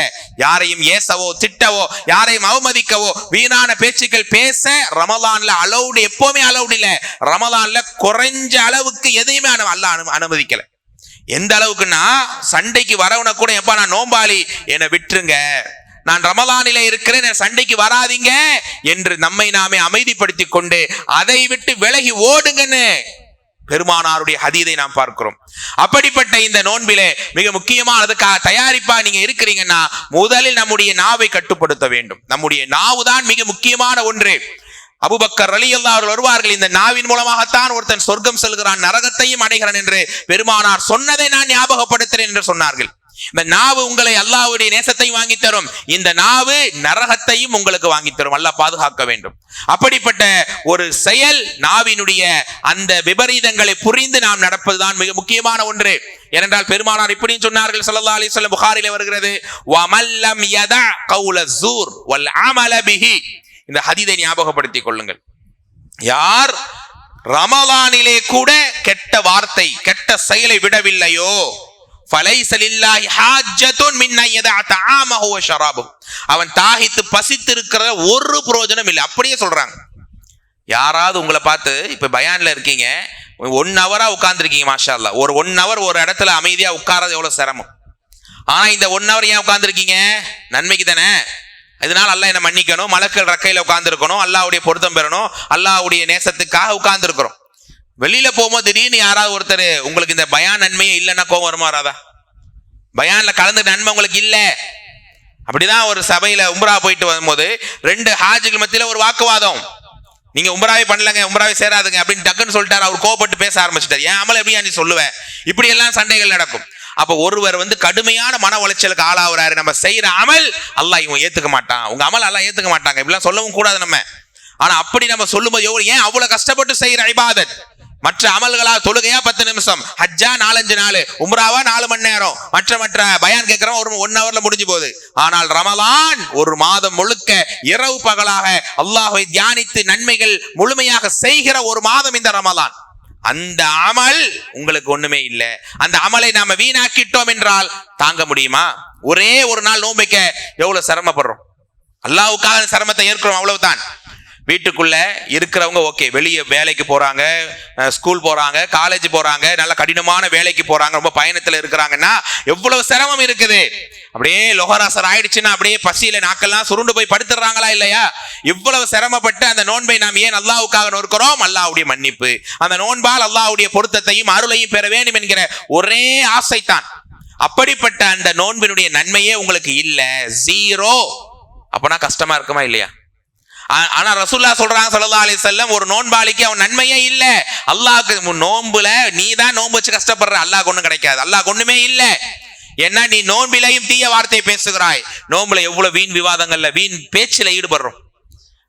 Speaker 2: யாரையும் ஏசவோ திட்டவோ யாரையும் அவமதிக்கவோ வீணான பேச்சுக்கள் பேச ரமலான்ல அலௌடு, எப்பவுமே அலௌடு இல்ல. ரமலான்ல குறைஞ்ச அளவுக்கு எதையுமே அல்லாஹ் அனுமதிக்கல. எந்த அளவுக்குன்னா சண்டைக்கு வரவன கூட எப்பா நான் நோம்பாளி என்னை விட்டுருங்க, நான் ரமலானில இருக்கிறேன், சண்டைக்கு வராதீங்க என்று நம்மை நாமே அமைதிப்படுத்தி கொண்டு அதை விட்டு விலகி ஓடுங்கன்னு பெருமானாருடைய ஹதீதை நாம் பார்க்கிறோம். அப்படிப்பட்ட இந்த நோன்பிலே மிக முக்கியமானதுக்காக தயாரிப்பா நீங்க இருக்கிறீங்கன்னா முதலில் நம்முடைய நாவை கட்டுப்படுத்த வேண்டும். நம்முடைய நாவு தான் மிக முக்கியமான ஒன்று. அபூபக்கர் ரலியல்லாஹு அன்ஹு வருவார்கள், இந்த நாவின் மூலமாகத்தான் ஒருத்தன் சொர்க்கம் செல்கிறான், நரகத்தையும் அடைகிறான் என்று பெருமானார் சொன்னதை நான் ஞாபகப்படுத்துறேன் என்று சொன்னார்கள். இந்த நாவு உங்களை அல்லாஹ்வுடைய நேசத்தையும் வாங்கி தரும், இந்த நாவு நரகத்தையும் உங்களுக்கு வாங்கி தரும். அல்லாஹ் பாதுகாக்க வேண்டும். அப்படிப்பட்ட ஒரு செயல் நாவினுடைய அந்த விபரீதங்களை புரிந்து நாம் நடப்பதுதான் மிக முக்கியமான ஒன்று. ஏனென்றால் பெருமானார் இப்படியும் சொன்னார்கள் ஸல்லல்லாஹு அலைஹி வஸல்லம், புகாரிலே வருகிறது, வமல்லம் யதா கௌல ஸூர் வல் அமல பிஹி. இந்த ஹதீஸை ஞாபகப்படுத்திக் கொள்ளுங்கள். யார் ரமலானிலே கூட கெட்ட வார்த்தை கெட்ட செயலை விடவில்லையோ அவன் தாகித்து பசித்து இருக்கிற ஒரு பிரயோஜனம் இல்லை. அப்படியே சொல்றாங்க. யாராவது உங்களை பார்த்து இப்ப பயான்ல இருக்கீங்க, 1 ஹவரா உட்கார்ந்துருக்கீங்க, மாஷா அல்லாஹ், ஒரு 1 ஹவர் ஒரு இடத்துல அமைதியா உட்கார்றது எவ்வளவு சிரமம். ஆனா இந்த 1 ஹவர் ஏன் உட்கார்ந்துருக்கீங்க? நன்மைக்கு தானே. இதனால அல்லாஹ் என்ன மன்னிக்கணும், மலக்கள் ரக்கையில உட்கார்ந்துருக்கணும், அல்லாஹ்வுடைய பொருத்தம் பெறணும், அல்லாஹ்வுடைய நேசத்துக்காக உட்கார்ந்துருக்கிறோம். வெளியில போகும்போது திடீர்னு யாராவது ஒருத்தர் உங்களுக்கு இந்த பயான் நன்மையே இல்லைன்னா கோவம் வருமா வராதா? பயான்ல கலந்து நன்மை உங்களுக்கு இல்ல. அப்படிதான் ஒரு சபையில உம்ரா போயிட்டு வரும்போது 2 ஹாஜிகள் மத்தியில ஒரு வாக்குவாதம். நீங்க உம்ராவே பண்ணலங்க, உம்ராவே சேராதுங்க அப்படின்னு டக்குன்னு சொல்லிட்டாரு. அவர் கோபப்பட்டு பேச ஆரம்பிச்சிட்டார். ஏன் அமல் எப்படியா நீ சொல்லுவேன்? இப்படி எல்லாம் சண்டைகள் நடக்கும். அப்ப ஒருவர் கடுமையான மன உளைச்சலுக்கு ஆளாகிறாரு. நம்ம செய்யற அமல் அல்லாஹ் இவன் ஏத்துக்க மாட்டான், உங்க அமல் அல்லாஹ் ஏத்துக்க மாட்டாங்க, இப்படிலாம் சொல்லவும் கூடாது நம்ம. ஆனா அப்படி நம்ம சொல்லும்போது ஏன் அவ்வளவு கஷ்டப்பட்டு செய்யற இபாதத்? மற்ற அமல்களா தொழுகையா 10 நிமிஷம், ஹஜ்ஜா 4-5 நாள், உம்ராவா 4 மணி நேரம், மற்ற பயான் கேட்கிறோம் ஒரு 1 ஹவர்ல முடிஞ்சு போகுது. ஆனால் ரமலான் ஒரு மாதம் முழுக்க இரவு பகலாக அல்லாஹ்வை தியானித்து நன்மைகள் முழுமையாக செய்கிற ஒரு மாதம் இந்த ரமலான். அந்த அமல் உங்களுக்கு ஒண்ணுமே இல்லை. அந்த அமலை நாம வீணாக்கிட்டோம் என்றால் தாங்க முடியுமா? ஒரே ஒரு நாள் நோம்பிக்க எவ்வளவு சிரமப்படுறோம். அல்லாஹ்வுக்காக சிரமத்தை ஏற்கிறோம், அவ்வளவுதான். வீட்டுக்குள்ள இருக்கிறவங்க ஓகே, வெளியே வேலைக்கு போறாங்க, ஸ்கூல் போறாங்க, காலேஜ் போறாங்க, நல்ல கடினமான வேலைக்கு போறாங்க, ரொம்ப பயணத்துல இருக்கிறாங்கன்னா எவ்வளவு சிரமம் இருக்குது. அப்படியே லொஹராசர் ஆயிடுச்சுன்னா அப்படியே பசியில நாக்கெல்லாம் சுருண்டு போய் படுத்துறாங்களா இல்லையா? இவ்வளவு சிரமப்பட்டு அந்த நோன்பை நாம் ஏன் அல்லாஹ்வுக்காக நோக்கிறோம்? அல்லாஹ்வுடைய மன்னிப்பு, அந்த நோன்பால் அல்லாஹ்வுடைய பொருத்தத்தையும் அருளையும் பெற வேண்டும் என்கிற ஒரே ஆசைத்தான். அப்படிப்பட்ட அந்த நோன்பினுடைய நன்மையே உங்களுக்கு இல்ல, 0. அப்பனா கஷ்டமா இருக்குமா இல்லையா? ஆனா ரசூலுல்லாஹ் சொல்றாங்க ஸல்லல்லாஹு அலைஹி வஸல்லம், ஒரு நோன்பாளிக்கு அவன் நன்மையே இல்ல. அல்லாஹ்க்கு நோன்புல நீ தான் நோன்பு வச்சு கஷ்டப்படுற, அல்லாஹ்க்கு ஒண்ணும் கிடைக்காது, அல்லாஹ்க்கு ஒண்ணுமே இல்ல. ஏன்னா நீ நோன்பிலையும் தீய வார்த்தையை பேசுகிறாய். நோன்புல எவ்வளவு வீண் விவாதங்கள்ல வீண் பேச்சில ஈடுபடுறோம்.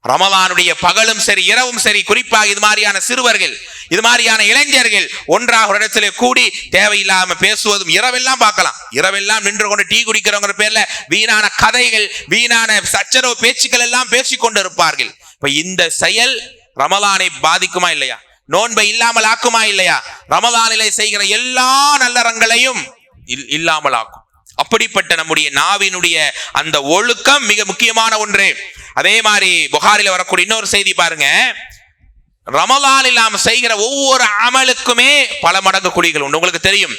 Speaker 2: ரமலானுடைய பகலும் சரி இரவும் சரி, குறிப்பாக இது மாதிரியான சிறுவர்கள், இது மாதிரியான இளைஞர்கள் ஒன்றாக ஒரு இடத்துல கூடி தேவையில்லாம பேசுவதும் இரவெல்லாம் பார்க்கலாம். இரவெல்லாம் நின்று கொண்டு டீ குடிக்கிறவங்க பேர்ல வீணான கதைகள், வீணான சச்சரவு பேச்சுக்கள் எல்லாம் பேசிக்கொண்டு இருப்பார்கள். இப்ப இந்த செயல் ரமலானை பாதிக்குமா இல்லையா? நோன்பை இல்லாமல் ஆக்குமா இல்லையா? ரமலானிலே செய்கிற எல்லா நல்லறங்களையும் இல்லாமல் ஆக்கும். அப்படிப்பட்ட நம்முடைய நாவினுடைய அந்த ஒழுக்கம் மிக முக்கியமான ஒன்று. அதே மாதிரி புகாரில வரக்கூடிய இன்னொரு செய்தி பாருங்க, ரமலானில் நாம் செய்கிற ஒவ்வொரு அமலுக்குமே பல மடங்கு குழிகள் உண்டு. உங்களுக்கு தெரியும்,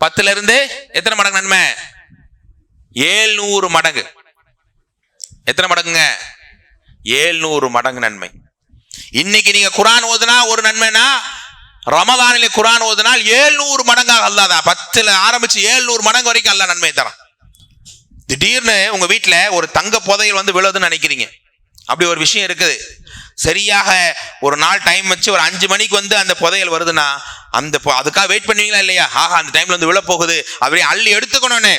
Speaker 2: 10ல இருந்து எத்தனை மடங்கு நன்மை? 700 மடங்கு. எத்தனை மடங்குங்க? 700 மடங்கு நன்மை. இன்னைக்கு நீங்க குர்ஆன் ஓதுனா ஒரு நன்மைனா, ரமலானிலே குர்ஆன் ஓதுனால் 700 மடங்காக அல்லாஹ் தான். 10ல ஆரம்பிச்சு 700 மடங்கு வரைக்கும் அல்லாஹ் நன்மை தரான். திடீர்னு உங்க வீட்டுல ஒரு தங்க புதையல் விழுதுன்னு நினைக்கிறீங்க, அப்படி ஒரு விஷயம் இருக்குது. சரியாக ஒரு நாள் டைம் வச்சு ஒரு 5 மணிக்கு வந்து அந்த புதையல் வருதுன்னா அதுக்காக வெயிட் பண்ணுவீங்களா இல்லையா? ஆஹா அந்த டைம்ல வந்து விழப்போகுது அப்படியே அள்ளி எடுத்துக்கணும்னு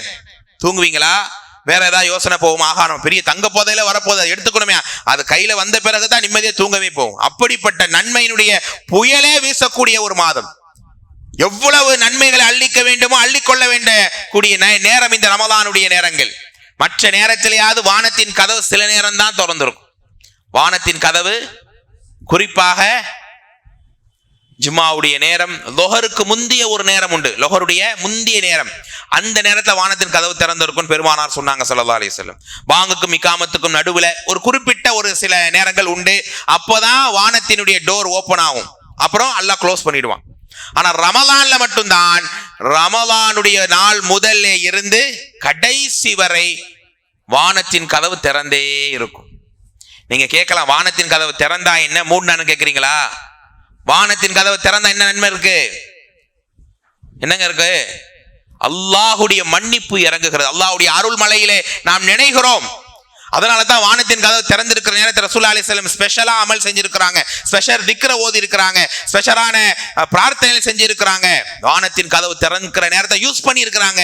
Speaker 2: தூங்குவீங்களா? வேற ஏதாவது யோசனை போகும், ஆகா நம்ம பெரிய தங்க புதையில வரப்போகுது அதை எடுத்துக்கணுமே, அது கையில வந்த பிறகுதான் நிம்மதியா தூங்கவே போகும். அப்படிப்பட்ட நன்மையினுடைய புயலே வீசக்கூடிய ஒரு மாதம். எவ்வளவு நன்மைகளை அள்ளிக்க வேண்டுமோ அள்ளிக்கொள்ள வேண்டிய கூடிய நேரம் இந்த ரமலானுடைய நேரங்கள். மற்ற நேரத்திலேயாவது வானத்தின் கதவு சில நேரம் தான் திறந்திருக்கும். வானத்தின் கதவு குறிப்பாக ஜும்மாவுடைய நேரம், லொஹருக்கு முந்திய ஒரு நேரம் உண்டு, லொஹருடைய முந்திய நேரம், அந்த நேரத்தில் வானத்தின் கதவு திறந்திருக்கும் பெருமானார் சொன்னாங்க ஸல்லல்லாஹு அலைஹி வஸல்லம். பாங்குக்கும் இகாமத்துக்கும் நடுவில் ஒரு குறிப்பிட்ட ஒரு சில நேரங்கள் உண்டு, அப்போதான் வானத்தினுடைய டோர் ஓப்பன் ஆகும், அப்புறம் அல்லாஹ் க்ளோஸ் பண்ணிடுவான். ஆனா ரமலான்ல மட்டும்தான் ரமலானுடைய நாள் முதல்ல இருந்து கடைசி வரை வானத்தின் கதவு திறந்தே இருக்கும். நீங்க கேட்கலாம், வானத்தின் கதவு திறந்தா என்ன மூடுனான்னு கேட்குறீங்களா? வானத்தின் கதவு திறந்தா என்ன நன்மை இருக்கு? என்னங்க இருக்கு? அல்லாஹுடைய மன்னிப்பு இறங்குகிறது, அல்லாஹுடைய அருள் மலையிலே நாம் நினைக்கிறோம். அதனால தான் வானத்தின் கதவு திறந்திருக்கிற நேரத்தில் ரசூலுல்லாஹி அலைஹி வஸல்லம் ஸ்பெஷலா அமல் செஞ்சிருக்கிறாங்க, ஸ்பெஷல் திக்ர ஓதி இருக்கிறாங்க, ஸ்பெஷலான பிரார்த்தனைகள் செஞ்சிருக்கிறாங்க. வானத்தின் கதவு திறந்திருக்கிற நேரத்தை யூஸ் பண்ணி இருக்கிறாங்க.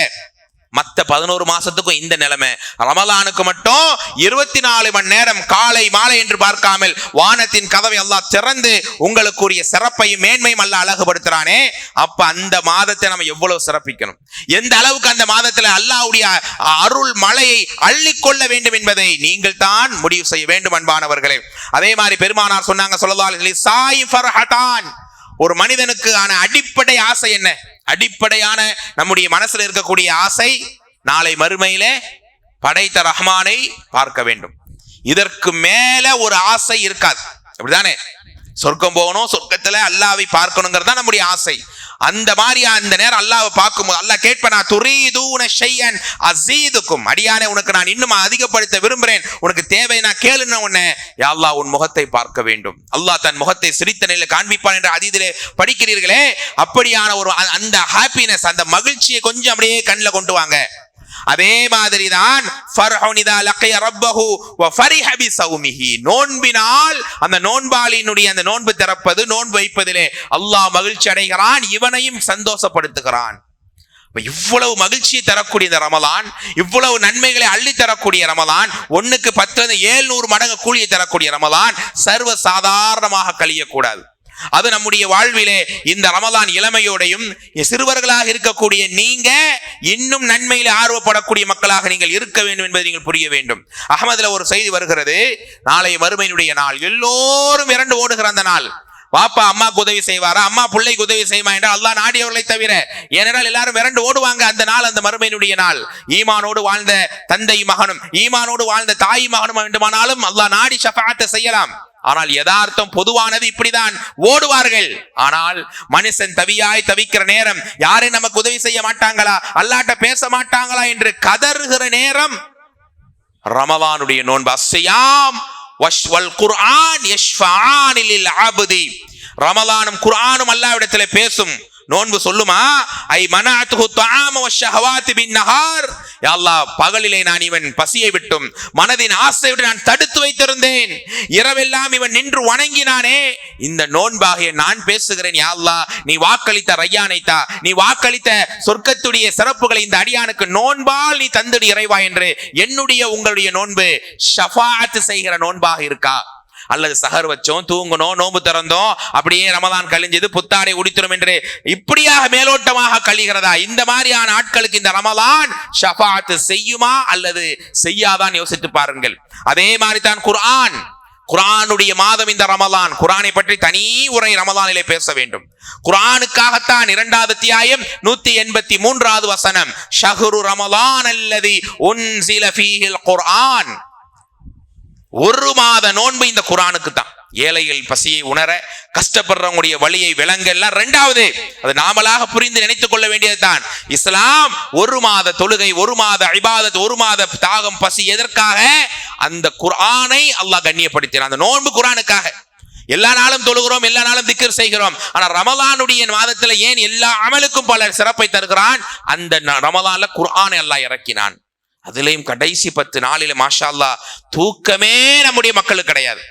Speaker 2: மற்ற 11 மாசத்துக்கும் இந்த நிலைமை. ரமலானுக்கு மட்டும் 24 மணி நேரம் காலை மாலை என்று பார்க்காமல் வானத்தின் கதவை அல்லாஹ் திறந்து உங்களுக்குரிய சிறப்பையும் மேன்மையும் அல்லாஹ் அழகுபடுத்துறானே, அப்ப அந்த மாதத்தை நம்ம எவ்வளவு சிறப்பிக்கணும், எந்த அளவுக்கு அந்த மாதத்துல அல்லாஹ்வுடைய அருள் மலையை அள்ளிக்கொள்ள வேண்டும் என்பதை நீங்கள் தான் முடிவு செய்ய வேண்டும் அன்பானவர்களே. அதே மாதிரி பெருமானார் சொன்னாங்க ஸல்லல்லாஹு அலைஹி வஸல்லம், ஒரு மனிதனுக்கு ஆன அடிப்படை ஆசை என்ன? அடிப்படையான நம்முடைய மனசுல இருக்கக்கூடிய ஆசை நாளை மறுமையிலே படைத்த ரஹ்மானை பார்க்க வேண்டும். இதற்கு மேல ஒரு ஆசை இருக்காது, அப்படிதானே? சொர்க்கம் போகணும், சொர்க்கத்துல அல்லாஹ்வை பார்க்கணுங்கிறது தான் நம்முடைய ஆசை. அந்த மாதிரி அந்த நேரம் அல்லாஹ்வை பார்க்கும்போது அல்லாஹ் கேட்பனா துரீதுன ஷையன் அஸீதுக்கும், அடியானே உனக்கு நான் இன்னும் அதிகப்படுத்த விரும்புறேன், உனக்கு தேவை நான் கேளுன உடனே யா அல்லாஹ் உன் முகத்தை பார்க்க வேண்டும், அல்லாஹ் தன் முகத்தை சிரித்த நிலையில் காண்பிப்பான் என்ற ஹதீஸிலே படிக்கிறீர்களே, அப்படியான ஒரு அந்த ஹாப்பினஸ், அந்த மகிழ்ச்சியை கொஞ்சம் அப்படியே கண்ணில் கொண்டு வாங்க. அதே மாதிரி தான் நோன்பினால் அந்த நோன்பாளியினுடைய அந்த நோன்பு திறப்பது, நோன்பு வைப்பதிலே அல்லாஹ் மகிழ்ச்சி அடைகிறான், இவனையும் சந்தோஷப்படுத்துகிறான். இவ்வளவு மகிழ்ச்சியை தரக்கூடிய இந்த ரமலான், இவ்வளவு நன்மைகளை அள்ளி தரக்கூடிய ரமலான், 1க்கு 10 700 மடங்கு கூலியை தரக்கூடிய ரமலான் சர்வ சாதாரணமாக கழியக்கூடாது. அது நம்முடைய வாழ்விலே இந்த ரமலான் இளமையோடையும் சிறுவர்களாக இருக்கக்கூடிய நீங்க இன்னும் நன்மையில ஆர்வப்படக்கூடிய மக்களாக நீங்கள் இருக்க வேண்டும் என்பதை நீங்கள் புரிய வேண்டும். அஹ்மதுல ஒரு செய்தி வருகிறது, நாளைய மறுமையினுடைய நாள், எல்லோரும் இரண்டு ஓடுகிற அந்த நாள். பாப்பா அம்மாக்கு உதவி செய்வாரா, அம்மா பிள்ளைக்கு உதவி செய்யுமா என்றால் அல்லாஹ் நாடியவர்களை தவிர, ஏனென்றால் எல்லாரும் விரண்டு ஓடுவாங்க அந்த நாள், அந்த மறுமையினுடைய நாள். ஈமானோடு வாழ்ந்த தந்தை மகனும் ஈமானோடு வாழ்ந்த தாய் மகனும் வேண்டுமானாலும் அல்லாஹ் நாடி ஷஃபாஅத் செய்யலாம். ஆனால் யதார்த்தம் பொதுவானது இப்படிதான், ஓடுவார்கள். ஆனால் மனுஷன் தவியாய் தவிக்கிற நேரம், யாரும் நமக்கு உதவி செய்ய மாட்டாங்களா, அல்லாஹ்ட்ட பேச மாட்டாங்களா என்று கதறுகிற நேரம் ரமலானுடைய நோன்பு. அஸ்ஸியாம் வல் குர்ஆன் யஷ்ஃபஆன் லில் அப்தி, ரமலானும் குர்ஆனும் அல்லாஹ்விடத்திலே பேசும். நோன்பு சொல்லுமா, ஐ மனஅத்துஹு தஆம வஷ்ஷஹவாத்தி பின்னஹார், யா அல்லாஹ் பகலிலே நான் இவன் பசியை விட்டும் மனதின் ஆசையை விட்டு நான் தடுத்து வைத்திருந்தேன், இரவெல்லாம் இவன் நின்று வணங்கினானே, இந்த நோன்பாகிய நான் பேசுகிறேன். யா அல்லாஹ் நீ வாக்களித்த ரையானைத்தா, நீ வாக்களித்த சொர்க்கத்துடைய சிறப்புகளை இந்த அடியானுக்கு நோன்பால் நீ தந்துடு இறைவா என்று என்னுடைய உங்களுடைய நோன்பு ஷஃபாஅத் செய்கிற நோன்பாக இருக்கா? அல்லது சஹர் வச்சோம், தூங்கணும், நோன்பு திறந்தோம், அப்படியே ரமலான் கழிஞ்சது, புத்தாடை உடித்துறோம் என்று இப்படியாக மேலோட்டமாக கழிகிறதா? இந்த மாதிரியான ஆட்களுக்கு இந்த ரமலான் ஷஃபாஅத் செய்யுமா அல்லது செய்யாதான் யோசித்து பாருங்கள். அதே மாதிரி தான் குர்ஆன், குர்ஆனுடைய மாதம் இந்த ரமலான். குர்ஆனை பற்றி தனி உரை ரமலானிலே பேச வேண்டும். குர்ஆனுக்காகத்தான் 2வது அத்தியாயம் 183வது வசனம், ஷஹ்ரு ரமலான் அல்லதி உன்ஸில ஃபீஹில் குர்ஆன். ஒரு மாத நோன்பு இந்த குர்ஆனுக்கு தான். ஏழைகள் பசியை உணர, கஷ்டப்படுறவங்களுடைய வழியை விளங்க, எல்லாம் 2வது. அது நாமளாக புரிந்து நினைத்துக் கொள்ள வேண்டியதுதான். இஸ்லாம் ஒரு மாத தொழுகை, ஒரு மாத இபாதத், ஒரு மாத தாகம் பசி, எதற்காக? அந்த குர்ஆனை அல்லாஹ் கண்ணியப்படுத்தினான். அந்த நோன்பு குர்ஆனுக்காக. எல்லா நாளும் தொழுகிறோம், எல்லா நாளும் திக்ர் செய்கிறோம். ஆனா ரமலானுடைய மாதத்துல ஏன் எல்லா அமலுக்கும் பல சிறப்பை தருகிறான்? அந்த ரமலான்ல குர்ஆனை அல்லாஹ் இறக்கினான். அதுலயும் கடைசி 10 நாளில மாஷா அல்லாஹ் தூக்கமே நம்முடைய மக்களுக்கு கிடையாது.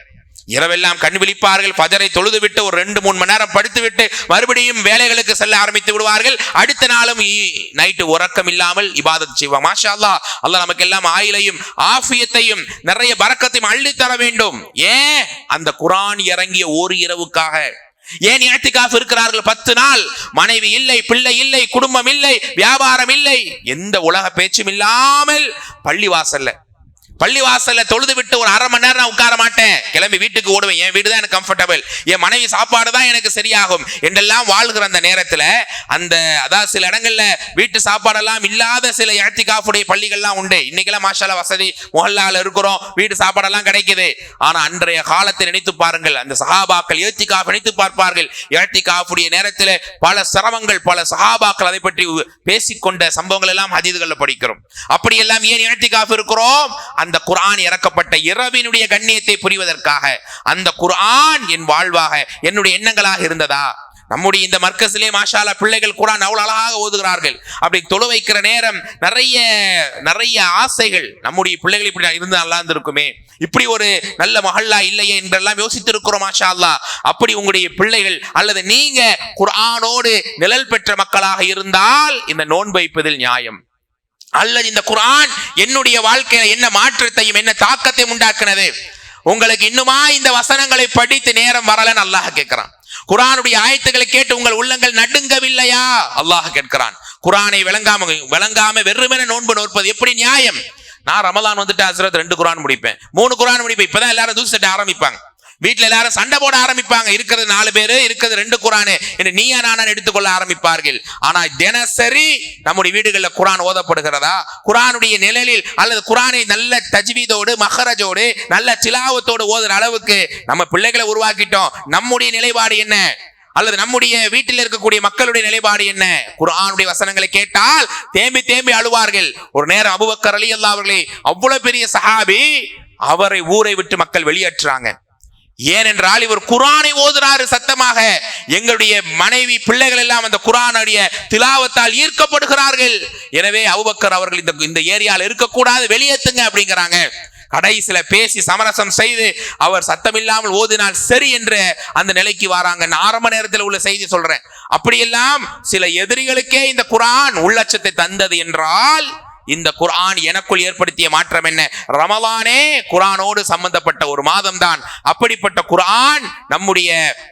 Speaker 2: இரவெல்லாம் கண் விழிப்பார்கள், ஃபஜரை தொழுது விட்டு ஒரு 2-3 மணி நேரம் படுத்து விட்டு மறுபடியும் வேலைகளுக்கு செல்ல ஆரம்பித்து விடுவார்கள். அடுத்த நாளும் நைட்டு உறக்கம் இல்லாமல் இபாதத் செய்வாங்க. மாஷா அல்லாஹ், அல்லாஹ் நமக்கு எல்லாம் ஆயிலையும் ஆஃபியத்தையும் நிறைய பரக்கத்தையும் அள்ளி தர வேண்டும். ஏன்? அந்த குர்ஆன் இறங்கிய ஒரு இரவுக்காக. ஏன் இஅ்திகாஃப் இருக்கிறார்கள் 10 நாள்? மனைவி இல்லை, பிள்ளை இல்லை, குடும்பம் இல்லை, வியாபாரம் இல்லை, எந்த உலக பேச்சும் இல்லாமல் பள்ளிவாசல்ல தொழுது விட்டு ஒரு 1/2 மணி நேரம் நான் உட்கார மாட்டேன், கிளம்பி வீட்டுக்கு ஓடுவேன். என் வீடு தான் எனக்கு கம்ஃபர்டபிள், என் மனைவி சாப்பாடு தான் எனக்கு சரியாகும் என்றெல்லாம் வாழ்கிற அந்த நேரத்தில் அதாவது சில இடங்கள்ல வீட்டு சாப்பாடெல்லாம் இல்லாத சில இஅ்திகாஃபுடைய பள்ளிகள்லாம் உண்டு. இன்னைக்கெல்லாம் மாஷாஅல்லாஹ் வசதி, முஹல்லால இருக்கிறோம், வீட்டு சாப்பாடெல்லாம் கிடைக்குது. ஆனா அன்றைய காலத்தை நினைத்து பாருங்கள், அந்த சஹாபாக்கள் இஅ்திகாஃப் நினைத்து பார்ப்பார்கள். இஅ்திகாஃபுடைய நேரத்தில் பல சிரமங்கள், பல சஹாபாக்கள் அதை பற்றி பேசிக்கொண்ட சம்பவங்கள் எல்லாம் ஹதீதுகள்ல படிக்கிறோம். அப்படியெல்லாம் ஏன் இஅ்திகாஃப் இருக்கிறோம்? அந்த குர்ஆன் இறக்கப்பட்ட இரவினுடைய கண்ணியத்தை புரிவதற்காக. அந்த குர்ஆன் என் வாழ்வாக, என்னுடைய எண்ணங்களாக இருந்ததா? நம்முடைய இந்த மர்க்கஸிலே மாஷா அல்லாஹ் பிள்ளைகள் குர்ஆன் அவ்வளவு அழகாக ஓதுகிறார்கள். அப்படி தொழு வைக்கிற நேரம் நிறைய ஆசைகள், நம்முடைய பிள்ளைகள் இப்படி இருந்து நல்லா இருந்திருக்குமே, இப்படி ஒரு நல்ல மஹல்லா இல்லையே என்றெல்லாம் யோசித்திருக்கிறோம். மாஷா அல்லாஹ், அப்படி உங்களுடைய பிள்ளைகள் அல்லது நீங்க குர்ஆனோடு நிழல் பெற்ற மக்களாக இருந்தால் இந்த நோன்பு வைப்பதில் நியாயம். அல்லது இந்த குர்ஆன் என்னுடைய வாழ்க்கையில என்ன மாற்றத்தையும் என்ன தாக்கத்தையும் உண்டாக்குனது? உங்களுக்கு இன்னுமா இந்த வசனங்களை படித்து நேரம் வரலன்னு அல்லாஹ் கேட்கிறான். குர்ஆனுடைய ஆயத்துக்களை கேட்டு உங்கள் உள்ளங்கள் நடுங்கவில்லையா? அல்லாஹ் கேட்கிறான். குர்ஆனை விளங்காம வெறுமனே நோன்பு நோற்பது எப்படி நியாயம்? நான் ரமலான் வந்துட்டு ஹஸ்ரத் 2 குர்ஆன் முடிப்பேன், 3 குர்ஆன் முடிப்பேன். இப்பதான் எல்லாரும் தூசு தட்ட ஆரம்பிப்பாங்க, வீட்டுல எல்லாரும் சண்டை போட ஆரம்பிப்பாங்க. இருக்கிறது 4 பேரு, இருக்கிறது 2 குர்ஆன் என்று நீயா நானா எடுத்துக்கொள்ள ஆரம்பிப்பார்கள். ஆனா தினசரி நம்முடைய வீடுகளில் குர்ஆன் ஓதப்படுகிறதா? குர்ஆனுடைய நிழலில் அல்லது குர்ஆனை நல்ல தஜ்வீதோடு மஹரஜோடு நல்ல திலாவத்தோடு ஓதுற அளவுக்கு நம்ம பிள்ளைகளை உருவாக்கிட்டோம். நம்முடைய நிலைப்பாடு என்ன? அல்லது நம்முடைய வீட்டில் இருக்கக்கூடிய மக்களுடைய நிலைப்பாடு என்ன? குர்ஆனுடைய வசனங்களை கேட்டால் தேம்பி அழுவார்கள். ஒரு நேரம் அபூபக்கர் ரலியல்லாஹு அவர்களே, அவ்வளவு பெரிய சஹாபி, அவரை ஊரை விட்டு மக்கள் வெளியேற்றுறாங்க. ஏனென்றால் இவர் குர்ஆனை ஓதுறாரு சத்தமாக. எங்களுடைய மனைவி பிள்ளைகள் எல்லாம் அந்த குர்ஆனுடைய திலாவத்தால் ஈர்க்கப்படுகிறார்கள். எனவே அபூபக்கர் அவர்கள் இந்த ஏரியால இருக்கக்கூடாது, வெளியேத்துங்க அப்படிங்கிறாங்க. கடைசியில பேசி சமரசம் செய்து அவர் சத்தமில்லாமல் ஓதினால் சரி என்ற அந்த நிலைக்கு வராங்க. ஆரம்ப நேரத்தில் உள்ள செய்தி சொல்றேன். அப்படியெல்லாம் சில எதிரிகளுக்கே இந்த குர்ஆன் உள்ளச்சத்தை தந்தது என்றால் இந்த குர்ஆன் எனக்குள் ஏற்படுத்திய மாற்றம் என்ன? ரமலானே குர்ஆனோடு சம்பந்தப்பட்ட ஒரு மாதம் தான். அப்படிப்பட்ட குர்ஆன் நம்முடைய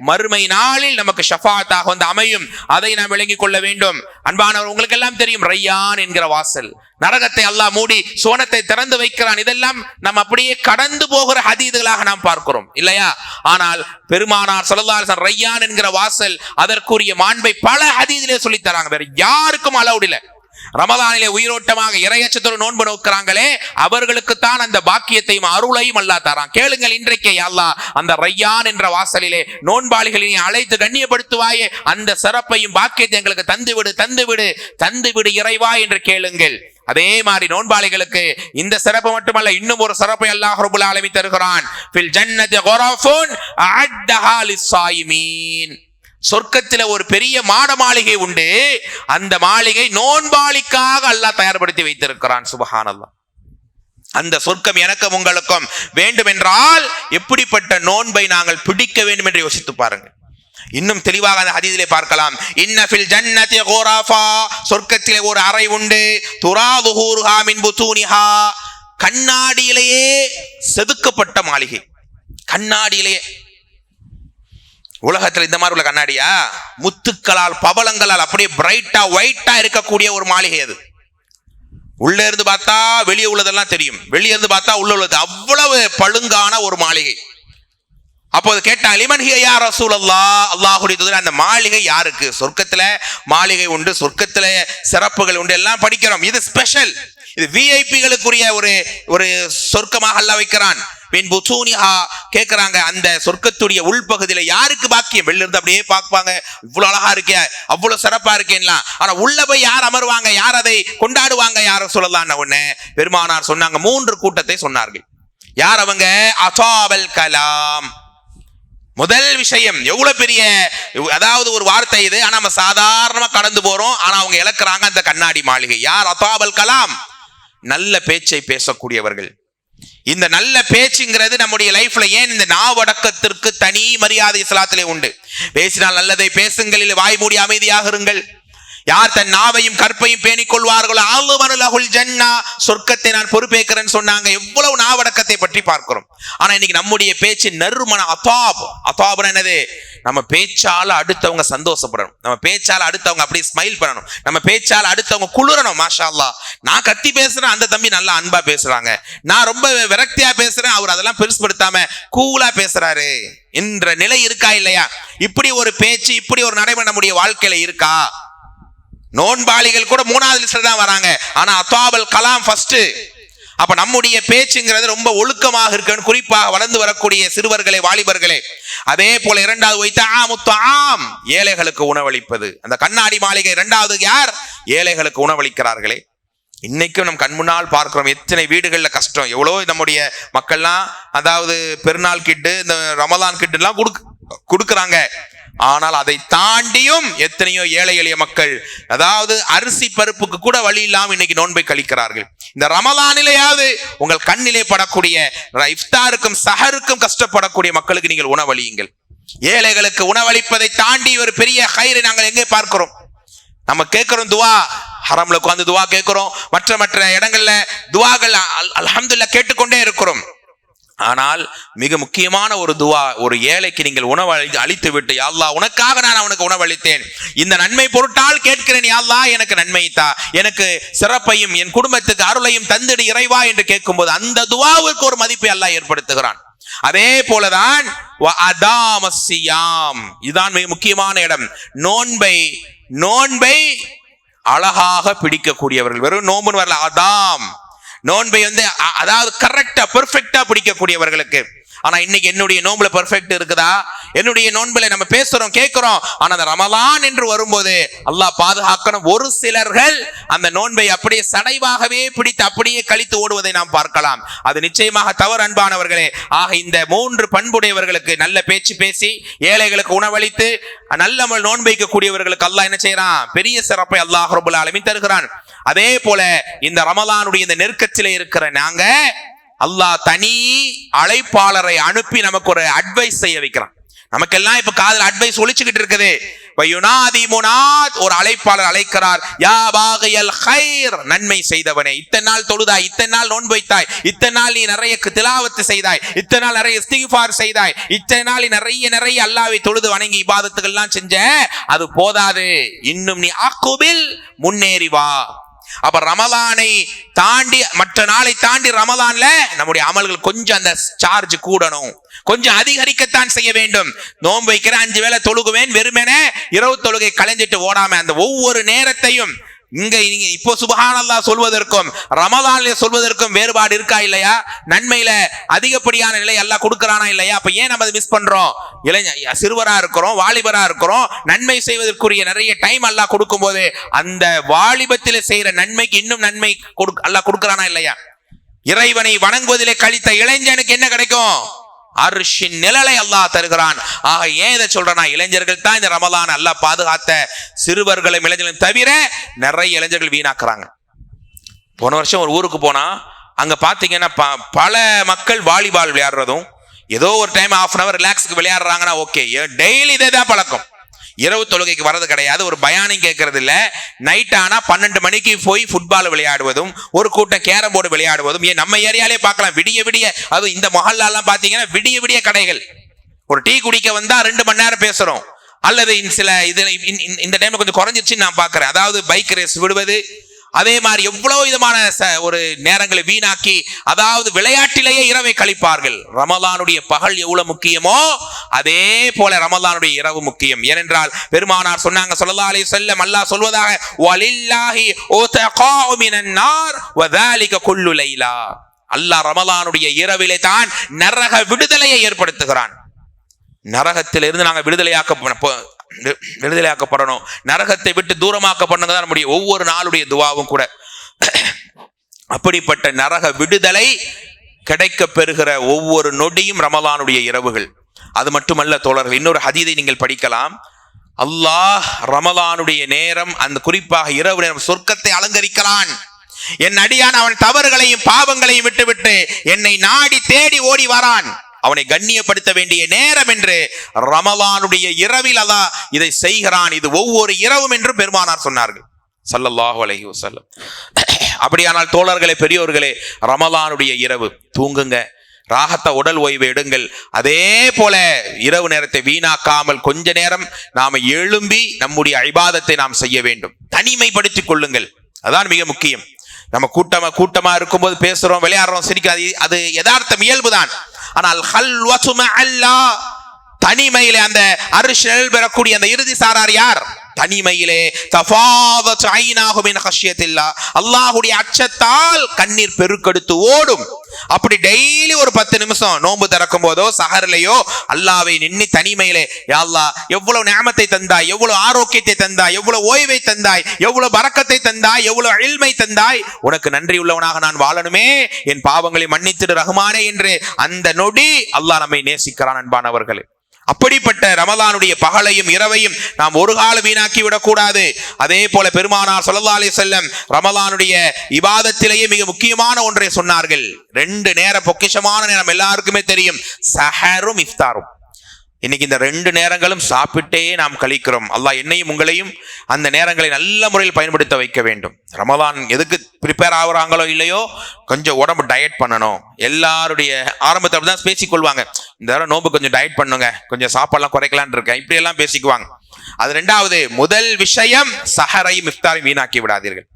Speaker 2: மறுமை நாளில் நமக்கு ஷஃபாஅத்தாக வந்து அமையும். அதை நாம் விளங்கிக் கொள்ள வேண்டும். அன்பானவர், உங்களுக்கு எல்லாம் தெரியும், ரையான் என்கிற வாசல், நரகத்தை அல்லாஹ் மூடி சுவனத்தை திறந்து வைக்கிறான். இதெல்லாம் நம்ம அப்படியே கடந்து போகிற ஹதீதுகளாக நாம் பார்க்கிறோம் இல்லையா? ஆனால் பெருமானார் ஸல்லல்லாஹு அலைஹி வஸல்லம் ரையான் என்கிற வாசல், அதற்குரிய மாண்பை பல ஹதீதிலே சொல்லி தராங்க. வேற யாருக்கும் அலௌட் இல்லை. ரமலானிலே உயிரோட்டமாக இறையச்சத்தோடு நோன்பு நோக்கிறாங்களே, அவர்களுக்குத்தான் அந்த பாக்கியத்தையும் அருளையும் அல்லாஹ் தரான். கேளுங்கள், இன்றைக்கே அல்லாஹ் அந்த ரையான் என்ற வாசலிலே நோன்பாளிகளை அழைத்து கண்ணியப்படுத்துவாயே, அந்த சிறப்பையும் பாக்கியத்தை எங்களுக்கு தந்துவிடு இறைவா என்று கேளுங்கள். அதே மாதிரி நோன்பாளிகளுக்கு இந்த சிறப்பு மட்டுமல்ல, இன்னும் ஒரு சிறப்பை அல்லாஹ் ரப்பல் ஆலமீன் தருகிறான். ஃபில் ஜன்னதி குரஃபுன் அஅத்தஹா லிஸ்ஸாயிமீன். சொர்க்கத்தில ஒரு பெரிய மாட மாளிகை உண்டு. அந்த மாளிகை நோன்பாளிக்காக அல்லாஹ் தயார்படுத்தி வைத்திருக்கிறான். சுப்ஹானல்லாஹ். அந்த சொர்க்கம் எனக்கும் உங்களுக்கும் வேண்டும் என்றால் எப்படிப்பட்ட நோன்பை நாங்கள் பிடிக்க வேண்டும் என்று யோசித்து பாருங்கள். இன்னும் தெளிவாக அந்த ஹதீஸிலே பார்க்கலாம். இன்ன ஃபில் ஜன்னதி குரஃபா, சொர்க்கத்திலே ஒரு அறை உண்டு. துராதுஹூருஹா மின் புதூனிஹா, கண்ணாடியிலேயே செதுக்கப்பட்ட மாளிகை. கண்ணாடியிலேயே, உலகத்தில் இந்த மாதிரி உள்ள கண்ணாடியா? முத்துக்களால் பவளங்களால் அப்படியே பிரைட்டா ஒயிட்டா இருக்கக்கூடிய ஒரு மாளிகை அது. உள்ள இருந்து பார்த்தா வெளியே உள்ளதெல்லாம் தெரியும், வெளியே இருந்து பார்த்தா உள்ள உள்ளது. அவ்வளவு பழுங்கான ஒரு மாளிகை. அப்போது கேட்டா, லிமன் ஹிய யா ரசூலல்லாஹ், அல்லாஹ்வுடைய தூதரே, அந்த மாளிகை யாருக்கு? சொர்க்கத்துல மாளிகை உண்டு, சொர்க்கத்துல சிறப்புகள் உண்டு, எல்லாம் படிக்கிறோம். இது ஸ்பெஷல், இது விஐபிகளுக்குரிய ஒரு சொர்க்கமாக அல்லாஹ் வைக்கிறான். பின் புதூனிஹா, கேட்கிறாங்க, அந்த சொர்க்கத்துடைய உள்பகுதியில யாருக்கு பாக்கியம்? வெளில இருந்து அப்படியே பார்ப்பாங்க, இவ்வளவு அழகா இருக்கே, அவ்வளவு சிறப்பா இருக்கேன்லாம். ஆனா உள்ள போய் யார் அமர்வாங்க, யார் அதை கொண்டாடுவாங்க, யார சொல்லலாம்? உடனே பெருமானார் சொன்னாங்க, 3 கூட்டத்தை சொன்னார்கள். யார் அவங்க? அஸாபல் கலாம். முதல் விஷயம், எவ்வளவு பெரிய, அதாவது ஒரு வார்த்தை இது, ஆனா நம்ம சாதாரணமா கடந்து போறோம். ஆனா அவங்க இழக்கிறாங்க அந்த கண்ணாடி மாளிகை. யார்? அஸாபல் கலாம், நல்ல பேச்சை பேசக்கூடியவர்கள். இந்த நல்ல பேச்சுங்கிறது நம்முடைய லைஃப்ல ஏன் இந்த நாவடக்கத்திற்கு தனி மரியாதை இஸ்லாத்திலே உண்டு. பேசினால் நல்லதை பேசுங்களில் வாய் மூடி அமைதியாக இருங்கள். யார் தன் நாவையும் கற்பையும் பேணிக் கொள்வார்களோ அல்லாஹுல் ஜன்னா, சொர்க்கத்தை நான் பொறுப்பேற்கிறேன்னு சொன்னாங்க. எவ்வளவு நாவடக்கத்தை பற்றி பார்க்கிறோம். ஆனா இன்னைக்கு நம்முடைய பேச்சு நறுமண அத்தாப் என்னது? நம்ம பேச்சால அடுத்தவங்க சந்தோஷப்படணும், நம்ம பேச்சால அடுத்தவங்க அப்படியே ஸ்மைல் பண்ணணும், நம்ம பேச்சால அடுத்தவங்க குளிரணும். மாஷா அல்லாஹ், நான் கத்தி பேசுறேன், அந்த தம்பி நல்லா அன்பா பேசுறாங்க. நான் ரொம்ப விரக்தியா பேசுறேன், அவர் அதெல்லாம் பெருசுபடுத்தாம கூலா பேசுறாரு என்ற நிலை இருக்கா இல்லையா? இப்படி ஒரு பேச்சு, இப்படி ஒரு நடைமுறை நம்முடைய வாழ்க்கையில இருக்கா? நோன்பாளிகள் கூட 3வது லிஸ்ட்ல தான் வராங்க. ஆனா அத்தாபல் கலாம் ஃபர்ஸ்ட். அப்ப நம்முடைய பேச்சுங்கிறது ரொம்ப ஒழுக்கமாக இருக்கணும். குறிப்பாக வளர்ந்து வரக்கூடிய சிறுவர்களே, வாலிபர்களே. அதே போல 2வது வைத்தாம், ஏழைகளுக்கு உணவளிப்பது. அந்த கண்ணாடி மாளிகை 2வது யார்? ஏழைகளுக்கு உணவளிக்கிறார்களே. இன்னைக்கும் நம் கண் முன்னால் பார்க்கிறோம் எத்தனை வீடுகள்ல கஷ்டம். எவ்வளோ நம்முடைய மக்கள்லாம் அதாவது பெருநாள் கிட்டு, இந்த ரமலான் கிட்டு எல்லாம் கொடுக்குறாங்க. ஆனால் அதை தாண்டியும் எத்தனையோ ஏழை எளிய மக்கள், அதாவது அரிசி பருப்புக்கு கூட வழி இல்லாமல் இன்னைக்கு நோன்பை கழிக்கிறார்கள். இந்த ரமலானிலேயாவது உங்கள் கண்ணிலே படக்கூடிய இஃப்தாருக்கும் சஹருக்கும் கஷ்டப்படக்கூடிய மக்களுக்கு நீங்கள் உணவளியுங்கள். ஏழைகளுக்கு உணவளிப்பதை தாண்டி ஒரு பெரிய ஹைரை நாங்கள் எங்கே பார்க்கிறோம்? நம்ம கேட்கிறோம் துவா, ஹரம்ல உட்கார்ந்து துவா கேட்கிறோம், மற்ற இடங்கள்ல துவாகள் அல்ஹம்துலில்லாஹ் கேட்டுக்கொண்டே இருக்கிறோம். ஆனால் மிக முக்கியமான ஒரு துவா, ஒரு ஏழைக்கு நீங்கள் உணவு அளித்து விட்டு, யா அல்லாஹ் உனக்காக நான் அவனுக்கு உணவளித்தேன், இந்த நன்மை பொருட்டால் கேட்கிறேன், யா அல்லாஹ் எனக்கு நன்மை தா, எனக்கு சிறப்பையும் என் குடும்பத்துக்கு அருளையும் தந்திடு இறைவா என்று கேட்கும்போது அந்த துவாவுக்கு ஒரு மதிப்பை அல்லாஹ் ஏற்படுத்துகிறான். அதே போலதான் இதுதான் மிக முக்கியமான இடம். நோன்பை அழகாக பிடிக்கக்கூடியவர்கள், வெறும் நோன்புன்னு வரல, அதாம் நோன்பை அதாவது கரெக்டா பெர்ஃபெக்டா பிடிக்கக்கூடியவர்களுக்கு. ஆனா இன்னைக்கு என்னுடைய நோன்புல பெர்ஃபெக்ட் இருக்குதா? என்னுடைய நோன்புல நம்ம பேசுறோம், கேட்கிறோம். ஆனா அந்த ரமலான் என்று வரும்போது அல்லாஹ் பாதுகாக்கணும், ஒரு சிலர்கள் அந்த நோன்பை அப்படியே சடைவாகவே பிடித்து அப்படியே கழித்து ஓடுவதை நாம் பார்க்கலாம். அது நிச்சயமாக தவறு அன்பானவர்களே. ஆக இந்த 3 பண்புடையவர்களுக்கு நல்ல பேச்சு பேசி, ஏழைகளுக்கு உணவளித்து, நல்ல நோன்பைக்க கூடியவர்களுக்கு அல்லாஹ் என்ன செய்யறான்? பெரிய சிறப்பை அல்லாஹ் ரப்பல் ஆலமீன் தருகிறான். அதே போல இந்த ரமலானுடைய இந்த நெருக்கத்திலே இருக்கிற நாங்க, அல்லாஹ் தனி அழைப்பாளரை அனுப்பி நமக்கு ஒரு அட்வைஸ் செய்ய வைக்கிறான். நமக்கெல்லாம் இப்ப காதல் அட்வைஸ் ஒழிச்சுக்கிட்டு இருக்குது. ஒரு அழைப்பாளர் அழைக்கிறார், யா பாகியல் கைர், நன்மை செய்தவனே, இத்தனை நாள் தொழுதாய், இத்தனை நாள் நோன்பு வைத்தாய், இத்தனை நாள் நீ நிறைய திலாவத்து செய்தாய், இத்தனை நாள் நிறைய இஸ்திக்ஃபார் செய்தாய், இத்தனை நாள் நிறைய அல்லாஹ்வை தொழுது வணங்கி இபாதத்துகள் எல்லாம் செஞ்ச, அது போதாது, இன்னும் நீ அக்குபில் முன்னேறி வா. அப்ப ரமலானை தாண்டி, மற்ற நாளை தாண்டி ரமலான்ல நம்முடைய அமல்கள் கொஞ்சம் அந்த சார்ஜ் கூடணும், கொஞ்சம் அதிகரிக்கத்தான் செய்ய வேண்டும். நோன்பு வைக்கிற 5 வேளை தொழுகுவேன் வெறுமனே இரவு தொழுகை கலைஞ்சிட்டு ஓடாம அந்த ஒவ்வொரு நேரத்தையும் இங்க இப்போ சுப்ஹானல்லாஹ் சொல்வதற்கும் ரமலான்ல சொல்வதற்கும் வேறுபாடு இருக்கா இல்லையா? நன்மையில அதிகப்படியான நிலை அல்லாஹ் கொடுக்கறானா இல்லையா? அப்ப ஏன் நம்ம அதை மிஸ் பண்றோம்? சிறுவரா இருக்கிறோம், வாலிபரா இருக்கிறோம், நன்மை செய்வதற்குரிய நிறைய டைம் அல்லாஹ் கொடுக்கும் போது அந்த வாலிபத்திலே செய்யற நன்மைக்கு இன்னும் நன்மை அல்லாஹ் கொடுக்கறானா இல்லையா? இறைவனை வணங்குவதிலே கழித்த இளைஞனுக்கு என்ன கிடைக்கும்? அர்ஷின் நிழலை அல்லாஹ் தருகிறான். ஆக ஏன் இதை சொல்றேன்னா, இளைஞர்கள் தான் இந்த ரமலான் அல்லாஹ் பாதுகாத்த சிறுவர்களும் இளைஞர்களும் தவிர நிறைய இளைஞர்கள் வீணாக்குறாங்க. போன வருஷம் ஒரு ஊருக்கு போனா அங்க பாத்தீங்கன்னா பல மக்கள் வாலிபால் விளையாடுறதும், ஏதோ ஒரு டைம் ½ அன் அவர் ரிலாக்ஸ்க்கு விளையாடுறாங்கன்னா ஓகே, டெய்லி இதே தான் பழக்கம். இரவு தொழுகைக்கு வர்றது கிடையாது, ஒரு பயானையும் கேட்கறது இல்ல. நைட் ஆனா 12 மணிக்கு போய் ஃபுட்பால் விளையாடுவதும், ஒரு கூட்டம் கேரம் போர்டு விளையாடுவதும். ஏன் நம்ம ஏரியாலே பார்க்கலாம், விடிய அது இந்த மஹல்லாலாம் பாத்தீங்கன்னா விடிய கடைகள். ஒரு டீ குடிக்க வந்தா 2 மணி நேரம் பேசுறோம். அல்லது சில இந்த டைம்ல கொஞ்சம் குறைஞ்சிருச்சுன்னு நான் பாக்குறேன். அதாவது பைக் ரேஸ் விடுவது, அதே மாதிரி எவ்வளவு விதமான ஒரு நேரங்களை வீணாக்கி, அதாவது விளையாட்டிலேயே இரவை கழிப்பார்கள். ரமலானுடைய பகல் எவ்வளவு முக்கியமோ அதே போல ரமலானுடைய இரவு முக்கியம். ஏனென்றால் பெருமானார் சொன்னாங்க ஸல்லல்லாஹு அலைஹி வஸல்லம், அல்லாஹ் சொல்வதாக, வலில்லாஹி உதகாஉ மினன் நார் வதாலிக குல்லு லைலா, அல்லாஹ் ரமலானுடைய இரவிலே தான் நரக விடுதலையை ஏற்படுத்துகிறான். நரகத்திலிருந்து நாங்கள் விடுதலையாக்கப்படணும், நரகத்தை விட்டு தூரமாக்கப்படணும் நம்முடைய ஒவ்வொரு நாளுடைய துவாவும் கூட. அப்படிப்பட்ட நரக விடுதலை கிடைக்க பெறுகிற ஒவ்வொரு நொடியும் ரமலானுடைய இரவுகள். அது மட்டுமல்ல தோழர்கள், இன்னொரு ஹதீதை நீங்கள் படிக்கலாம். அல்லாஹ் ரமலானுடைய நேரம், அந்த குறிப்பாக இரவு நேரம் சொர்க்கத்தை அலங்கரிக்கிறான். என் அடியான் அவன் தவறுகளையும் பாவங்களையும் விட்டுவிட்டு என்னை நாடி தேடி ஓடி வரான், அவனை கண்ணியப்படுத்த வேண்டிய நேரம் என்று ரமலானுடைய இரவில் அல்லாஹ் இதை செய்கிறான். இது ஒவ்வொரு இரவும் என்று பெருமானார் சொன்னார்கள் ஸல்லல்லாஹு அலைஹி வஸல்லம். அப்படியானால் தோழர்களே, பெரியோர்களே, ரமலானுடைய இரவு தூங்குங்க, ராகத்தை உடல் ஓய்வு எடுங்கள். அதே போல இரவு நேரத்தை வீணாக்காமல் கொஞ்ச நேரம் நாம எழும்பி நம்முடைய இபாதத்தை நாம் செய்ய வேண்டும். தனிமைப்படுத்திக் கொள்ளுங்கள், அதான் மிக முக்கியம். நம்ம கூட்டமா இருக்கும்போது பேசுறோம், விளையாடுறோம், சிரிக்காது, அது யதார்த்தம், இயல்புதான். ஆனால் ஹல்வத்து மஅல்லாஹ், தனிமையிலே அந்த அர்ஷ் நிழல் பெறக்கூடிய அந்த இறுதி சாரார் யார்? தனிமையிலே தஃபாதத் ஐனாஹு மின் ஹஷ்யத்தில்லாஹ், அல்லாஹ்வுடைய அச்சத்தால் கண்ணீர் பெருக்கெடுத்து ஓடும். அப்படி டெய்லி ஒரு 10 நிமிஷம் நோன்பு திறக்கும் போதோ சஹர்லையோ அல்லாஹ்வை நின்னு தனிமையிலே, யா அல்லாஹ் எவ்வளவு நிஅமத்தை தந்தாய், எவ்வளவு ஆரோக்கியத்தை தந்தாய், எவ்வளவு ஓய்வை தந்தாய், எவ்வளவு பரக்கத்தை தந்தாய், எவ்வளவு இல்மை தந்தாய், உனக்கு நன்றி உள்ளவனாக நான் வாழணுமே, என் பாவங்களை மன்னித்திடு ரஹ்மானே என்று அந்த நொடி அல்லாஹ் நம்மை நேசிக்கிறான். அன்பானவர்களே, அப்படிப்பட்ட ரமலானுடைய பகலையும் இரவையும் நாம் ஒரு காலம் வீணாக்கி விடக்கூடாது. அதே போல பெருமானார் ஸல்லல்லாஹு அலைஹி வஸல்லம் ரமலானுடைய இபாதத்திலேயே மிக முக்கியமான ஒன்றை சொன்னார்கள். 2 நேரம் பொக்கிஷமான நேரம், எல்லாருக்குமே தெரியும், சஹரும் இஃப்தாரும். இன்னைக்கு இந்த 2 நேரங்களும் சாப்பிட்டே நாம் கழிக்கிறோம். அல்லாஹ் என்னையும் உங்களையும் அந்த நேரங்களை நல்ல முறையில் பயன்படுத்த வைக்க வேண்டும். ரமலான் எதுக்கு ப்ரிப்பேர் ஆகுறாங்களோ இல்லையோ, கொஞ்சம் உடம்பு டயட் பண்ணணும். எல்லாருடைய ஆரம்பத்தை அப்படிதான் பேசிக்கொள்வாங்க, இந்த தடவை நோம்பு கொஞ்சம் டயட் பண்ணுங்க, கொஞ்சம் சாப்பாடுலாம் குறைக்கலான் இருக்கேன், இப்படி எல்லாம் பேசிக்குவாங்க. அது 2வது. முதல் விஷயம், சஹரையும் இஃப்தாரையும் வீணாக்கி விடாதீர்கள்.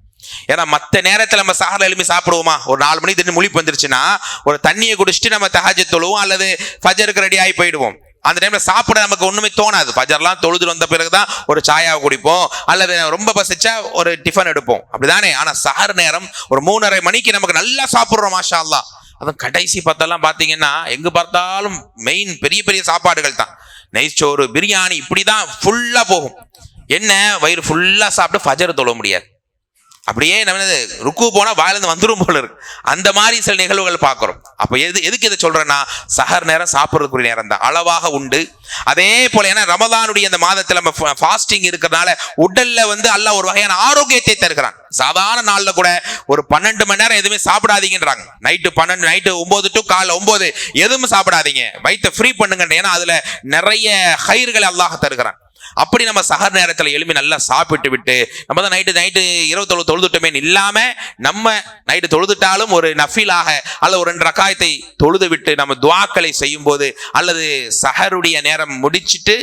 Speaker 2: ஏன்னா மற்ற நேரத்தில் நம்ம சஹர் எழுப்பி சாப்பிடுவோமா, ஒரு 4 மணி திடீர்னு முழிப்பு வந்துருச்சுன்னா ஒரு தண்ணியை குடிச்சிட்டு நம்ம தஹஜ்ஜுத் தொழுவோம் அல்லது ஃபஜருக்கு ரெடி ஆகி போயிடுவோம். அந்த டைம்ல சாப்பிட நமக்கு ஒண்ணுமே தோணாது. ஃபஜர்லாம் தொழுது வந்த பிறகுதான் ஒரு சாயாவை குடிப்போம் அல்லது ரொம்ப பசிச்சா ஒரு டிஃபன் எடுப்போம், அப்படிதானே. ஆனா சஹர் நேரம் ஒரு 3:30 மணிக்கு நமக்கு நல்லா சாப்பிடுறோம், மாஷா அல்லாஹ். அதுவும் கடைசி பத்தெல்லாம் பாத்தீங்கன்னா எங்க பார்த்தாலும் மெயின் பெரிய பெரிய சாப்பாடுகள் தான், நெய்ச்சோறு, பிரியாணி, இப்படிதான் ஃபுல்லா போகும். என்ன, வயிறு ஃபுல்லா சாப்பிட்டு ஃபஜர் தொழ முடியாது, அப்படியே நம்ம ருக்கு போனா வாயிலிருந்து வந்துடும் போல இருக்கு. அந்த மாதிரி சில நிகழ்வுகள் பார்க்கிறோம். அப்ப எதுக்கு இதை சொல்றேன்னா, சஹர் நேரம் சாப்பிட்றதுக்குரிய நேரம் தான், அளவாக உண்டு. அதே போல ஏன்னா ரமலானுடைய அந்த மாதத்துல நம்ம ஃபாஸ்டிங் இருக்கிறதுனால உடல்ல அல்லாஹ் ஒரு வகையான ஆரோக்கியத்தை தருகிறான். சாதாரண நாள்ல கூட ஒரு 12 மணி நேரம் எதுவுமே சாப்பிடாதீங்கன்றாங்க. நைட்டு 9 டு காலைல 9 எதுவும் சாப்பிடாதீங்க, வயிற்றை ஃப்ரீ பண்ணுங்க. ஏன்னா அதுல நிறைய ஹைர்களை அல்லாஹ் தருகிறான். அப்படி நம்ம சஹர் நேரத்தில் எழுப்பி நல்லா சாப்பிட்டு விட்டு, நம்ம தான் நைட்டு இரவு தொழுதுட்டோமே இல்லாம, நம்ம நைட்டு தொழுதுட்டாலும் ஒரு நஃபிலாக அல்லது ஒரு 2 ரக்காயத்தை தொழுது விட்டு நம்ம துஆக்களை செய்யும் போது, அல்லது சஹருடைய நேரம் முடிச்சிட்டு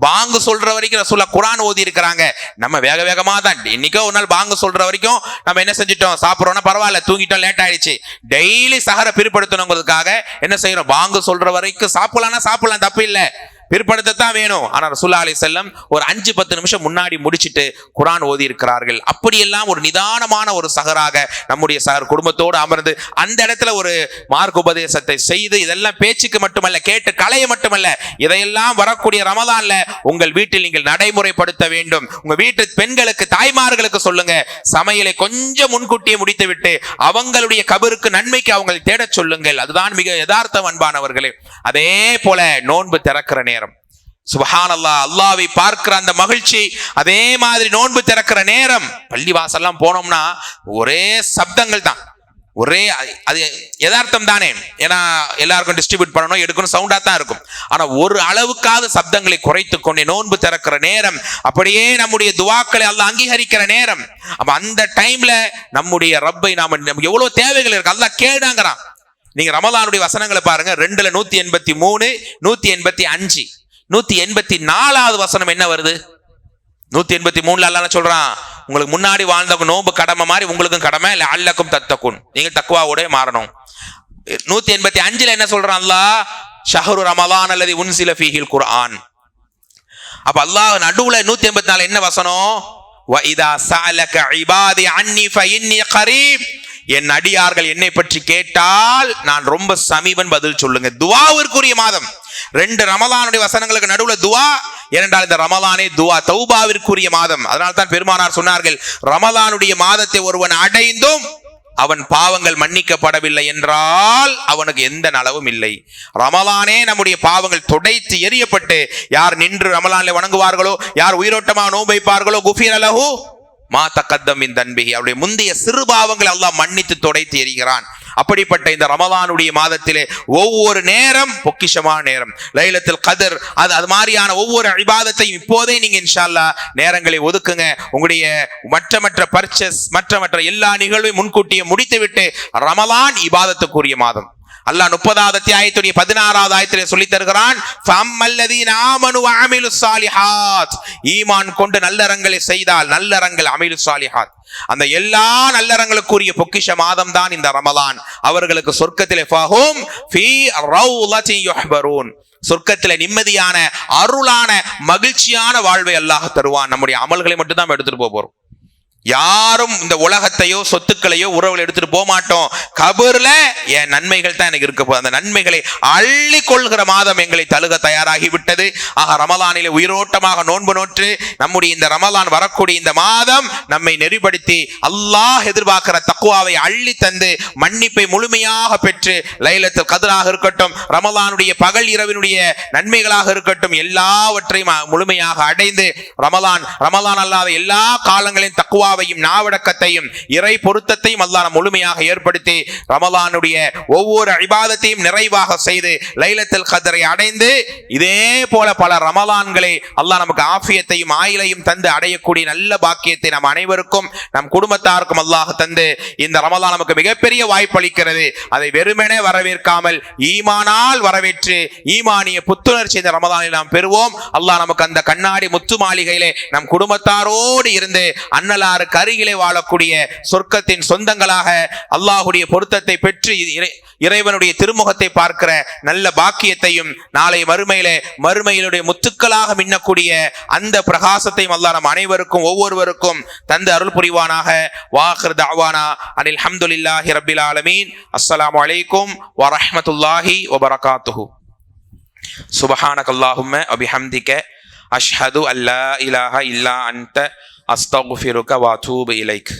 Speaker 2: பாங்கு சொல்ற வரைக்கும் ரசூலுல்லாஹ் குர்ஆன் ஓதி இருக்கிறாங்க. நம்ம வேக வேகமா தான் இன்னைக்கோ ஒரு நாள் பாங்கு சொல்ற வரைக்கும் நம்ம என்ன செஞ்சிட்டோம், சாப்பிட்றோம்னா பரவாயில்ல, தூங்கிட்டோம், லேட் ஆயிடுச்சு. டெய்லி சஹரை பிற்படுத்தணுங்கிறதுக்காக என்ன செய்யறோம், பாங்கு சொல்ற வரைக்கும் சாப்பிடலாம், தப்பு இல்லை, பிற்படுத்தத்தான் வேணும். ஆனா ரசூலுல்லாஹி அலைஹி வஸல்லம் ஒரு 5-10 நிமிஷம் முன்னாடி முடிச்சிட்டு குர்ஆன் ஓதி இருக்கிறார்கள். அப்படியெல்லாம் ஒரு நிதானமான ஒரு சஹராக நம்முடைய சஹர் குடும்பத்தோடு அமர்ந்து அந்த இடத்துல ஒரு மார்க்க உபதேசத்தை செய்து, இதெல்லாம் பேச்சுக்கு மட்டுமல்ல, கேட்டு கலைய மட்டுமல்ல, இதையெல்லாம் வரக்கூடிய ரமலான்ல உங்கள் வீட்டில் நீங்கள் நடைமுறைப்படுத்த வேண்டும். உங்க வீட்டு பெண்களுக்கு, தாய்மார்களுக்கு சொல்லுங்க, சமையலை கொஞ்சம் முன்கூட்டியே முடித்து விட்டு அவங்களுடைய கபருக்கு நன்மைக்கு அவங்க தேடச் சொல்லுங்கள். அதுதான் மிக யதார்த்தம், அன்பானவர்களே. அதே போல நோன்பு திறக்கிற நேரம், சுப்ஹானல்லாஹ், அல்லாஹ்வை பார்க்கிற அந்த மகிழ்ச்சி, அதே மாதிரி நோன்பு திறக்கிற நேரம், பள்ளிவாசல்லாம் போனோம்னா ஒரே சப்தங்கள் தான், ஒரே, அது யதார்த்தம் தானே, ஏன்னா எல்லாருக்கும் டிஸ்ட்ரிபியூட் பண்ணணும், எடுக்கணும், சவுண்டா தான் இருக்கும். ஆனா ஒரு அளவுக்காவது சப்தங்களை குறைத்து கொண்டே நோன்பு திறக்கிற நேரம், அப்படியே நம்முடைய துஆக்களை அல்லாஹ் அங்கீகரிக்கிற நேரம். அப்ப அந்த டைம்ல நம்முடைய ரப்பை நமக்கு எவ்வளவு தேவைகள் இருக்கு அல்லாஹ் கேடாங்கிறான். நீங்க ரமலானுடைய வசனங்களை பாருங்க, 2ல 183, 185, 184வது வசனம் என்ன வருது? 183ல அல்லாஹ் சொல்றான், உங்களுக்கு முன்னாடி வாழ்ந்தவங்க நோன்பு கடமை மாதிரி உங்களுக்கும் கடமை, லஅல்லக்கும் தத்தகுன், நீங்க தக்வாவோட மாறணும். 185ல என்ன சொல்றான் அல்லாஹ், ஷஹ்ரு ரமலான் அல்லதி உன்சில ஃபீஹில் குர்ஆன். அப்ப அல்லாஹ் நடுவுல 184 என்ன வசனம், வ இதா ஸஅலக இபாதி அன்னி ஃபஇன்னி கரீப், என் அடியார்கள் என்னை பற்றி கேட்டால் நான் ரொம்ப சமீபன், பதில் சொல்லுங்க. துஆவிற்குரிய மாதம். 2 ரமலானுடைய வசனங்களுக்கு நடுவுல துஆ, ஏனென்றால் இந்த ரமலானே துஆ தௌபாவிற்குரிய மாதம். அதனால தான் பெருமானார் சொன்னார்கள், ரமலானுடைய மாதத்தை ஒருவன் அடைந்தும் அவன் பாவங்கள் மன்னிக்கப்படவில்லை என்றால் அவனுக்கு எந்த நலவும் இல்லை. ரமலானே நம்முடைய பாவங்கள் துடைத்து எரியப்பட்டு, யார் நின்று ரமலானில் வணங்குவார்களோ, யார் உயிரோட்டமாக நோன்பு வைப்பார்களோ, குஃபிர லஹு மா தக்கத்தம் மின் தன்பிஹி, அவருடைய முந்தைய சிறுபாவங்களை அல்லாஹ் மன்னித்து துடைத்து எறிகிறான். அப்படிப்பட்ட இந்த ரமலானுடைய மாதத்திலே ஒவ்வொரு நேரம் பொக்கிஷமான நேரம். லைலத்துல் கத்ர் அது மாதிரியான ஒவ்வொரு இபாதத்தையும் இப்போதே நீங்க இன்ஷா அல்லாஹ் நேரங்களை ஒதுக்குங்க. உங்களுடைய மற்ற பர்ச்சேஸ் மற்ற எல்லா நிகழ்வையும் முன்கூட்டியே முடித்துவிட்டு, ரமலான் இபாதத்துக்குரிய மாதம். அல்லாஹ் 30வது அத்தியாயத்துடைய 16வது ஆயத்திலே சொல்லி தருகிறான், ஃபம்மல்லதீன ஆமனு வ அமிலுஸ் சாலிஹாத், ஈமான் கொண்டு நல்லறங்களை செய்தால், நல்லறங்கள் அமிலுஸ் சாலிஹாத், அந்த எல்லா நல்லறங்களுக்குரிய பொக்கிஷ மாதம் தான் இந்த ரமலான். அவர்களுக்கு சொர்க்கத்திலே ஃபஹும் ஃபீ ரௌலத்தி யுஹ்பரூன், சொர்க்கத்திலே நிம்மதியான அருளான மகிழ்ச்சியான வாழ்வை அல்லாஹ் தருவான். நம்முடைய அமல்களை மட்டும் தான் எடுத்துட்டு போறோம். யாரும் இந்த உலகத்தையோ சொத்துக்களையோ உறவுகளை எடுத்துட்டு போக மாட்டோம். கபர்ல என் நன்மைகள் தான் எனக்கு இருக்க போகுது. அந்த நன்மைகளை அள்ளி கொள்கிற மாதம் எங்களை தழுக தயாராகி விட்டது. ஆக ரமலானிலே உயிரோட்டமாக நோன்பு நோற்று நம்முடைய இந்த ரமலான் வரக்கூடிய இந்த மாதம் நம்மை நெறிப்படுத்தி அல்லாஹ் எதிர்பார்க்கிற தக்வாவை அள்ளி தந்து மன்னிப்பை முழுமையாக பெற்று, லைலத்துல் கத்ராக இருக்கட்டும், ரமலானுடைய பகல் இரவினுடைய நன்மைகளாக இருக்கட்டும், எல்லாவற்றையும் முழுமையாக அடைந்து ரமலான் அல்லாத எல்லா காலங்களின் தக்வா நாவடக்கத்தையும் இறை பொருத்தத்தையும் அல்லாஹ் முழுமையாக ஏற்படுத்தி ரமலானுடைய ஒவ்வொரு இபாதத்தையும் நிறைவாக செய்து லைலத்துல் கத்ரை அடைந்து, இதே போல பல ரமலான்களை அல்லாஹ் நமக்கு ஆஃபியத்தையும் ஆயிலையும் தந்து அடையக்கூடிய நல்ல பாக்கியத்தை நம் அனைவருக்கும் நம் குடும்பத்தாருக்கும் அல்லாஹ் தந்து, இந்த ரமலான் நமக்கு மிகப்பெரிய வாய்ப்பு அளிக்கிறது. அதை வெறுமனே வரவேற்காமல் ஈமானால் வரவேற்று ஈமானிய புத்துணர்ச்சி இந்த ரமலானில் நாம் பெறுவோம். அல்லாஹ் நமக்கு அந்த கண்ணாடி முத்து மாளிகையிலே நம் குடும்பத்தாரோடு இருந்து அன்னலாறு அருகிலே வாழக்கூடிய சொர்க்கத்தின் சொந்தங்களாக அல்லாஹுடைய பொருத்தத்தை பெற்று இறைவனுடைய திருமுகத்தை பார்க்கிற நல்ல பாக்கியத்தையும், நாளை மறுமையிலுடைய முத்துக்களாக மின்னக்கூடிய அந்த பிரகாசத்தையும் அல்லாஹ் நம் அனைவருக்கும் ஒவ்வொருவருக்கும் தந்து அருள் புரிவானாக. வாஹிர் தஅவானா அனில் ஹம்துலில்லாஹி ரப்பில் ஆலமீன். அஸ்ஸலாமு அலைக்கும் வ ரஹ்மத்துல்லாஹி வ பரகாத்துஹு. சுப்ஹானக்கல்லாஹும்ம வ பிஹம்திக அஷ்ஹது அல்லா இலாஹா இல்லா அன்த அஸ்தக்ஃபிருக வ அதூபு இலைக்.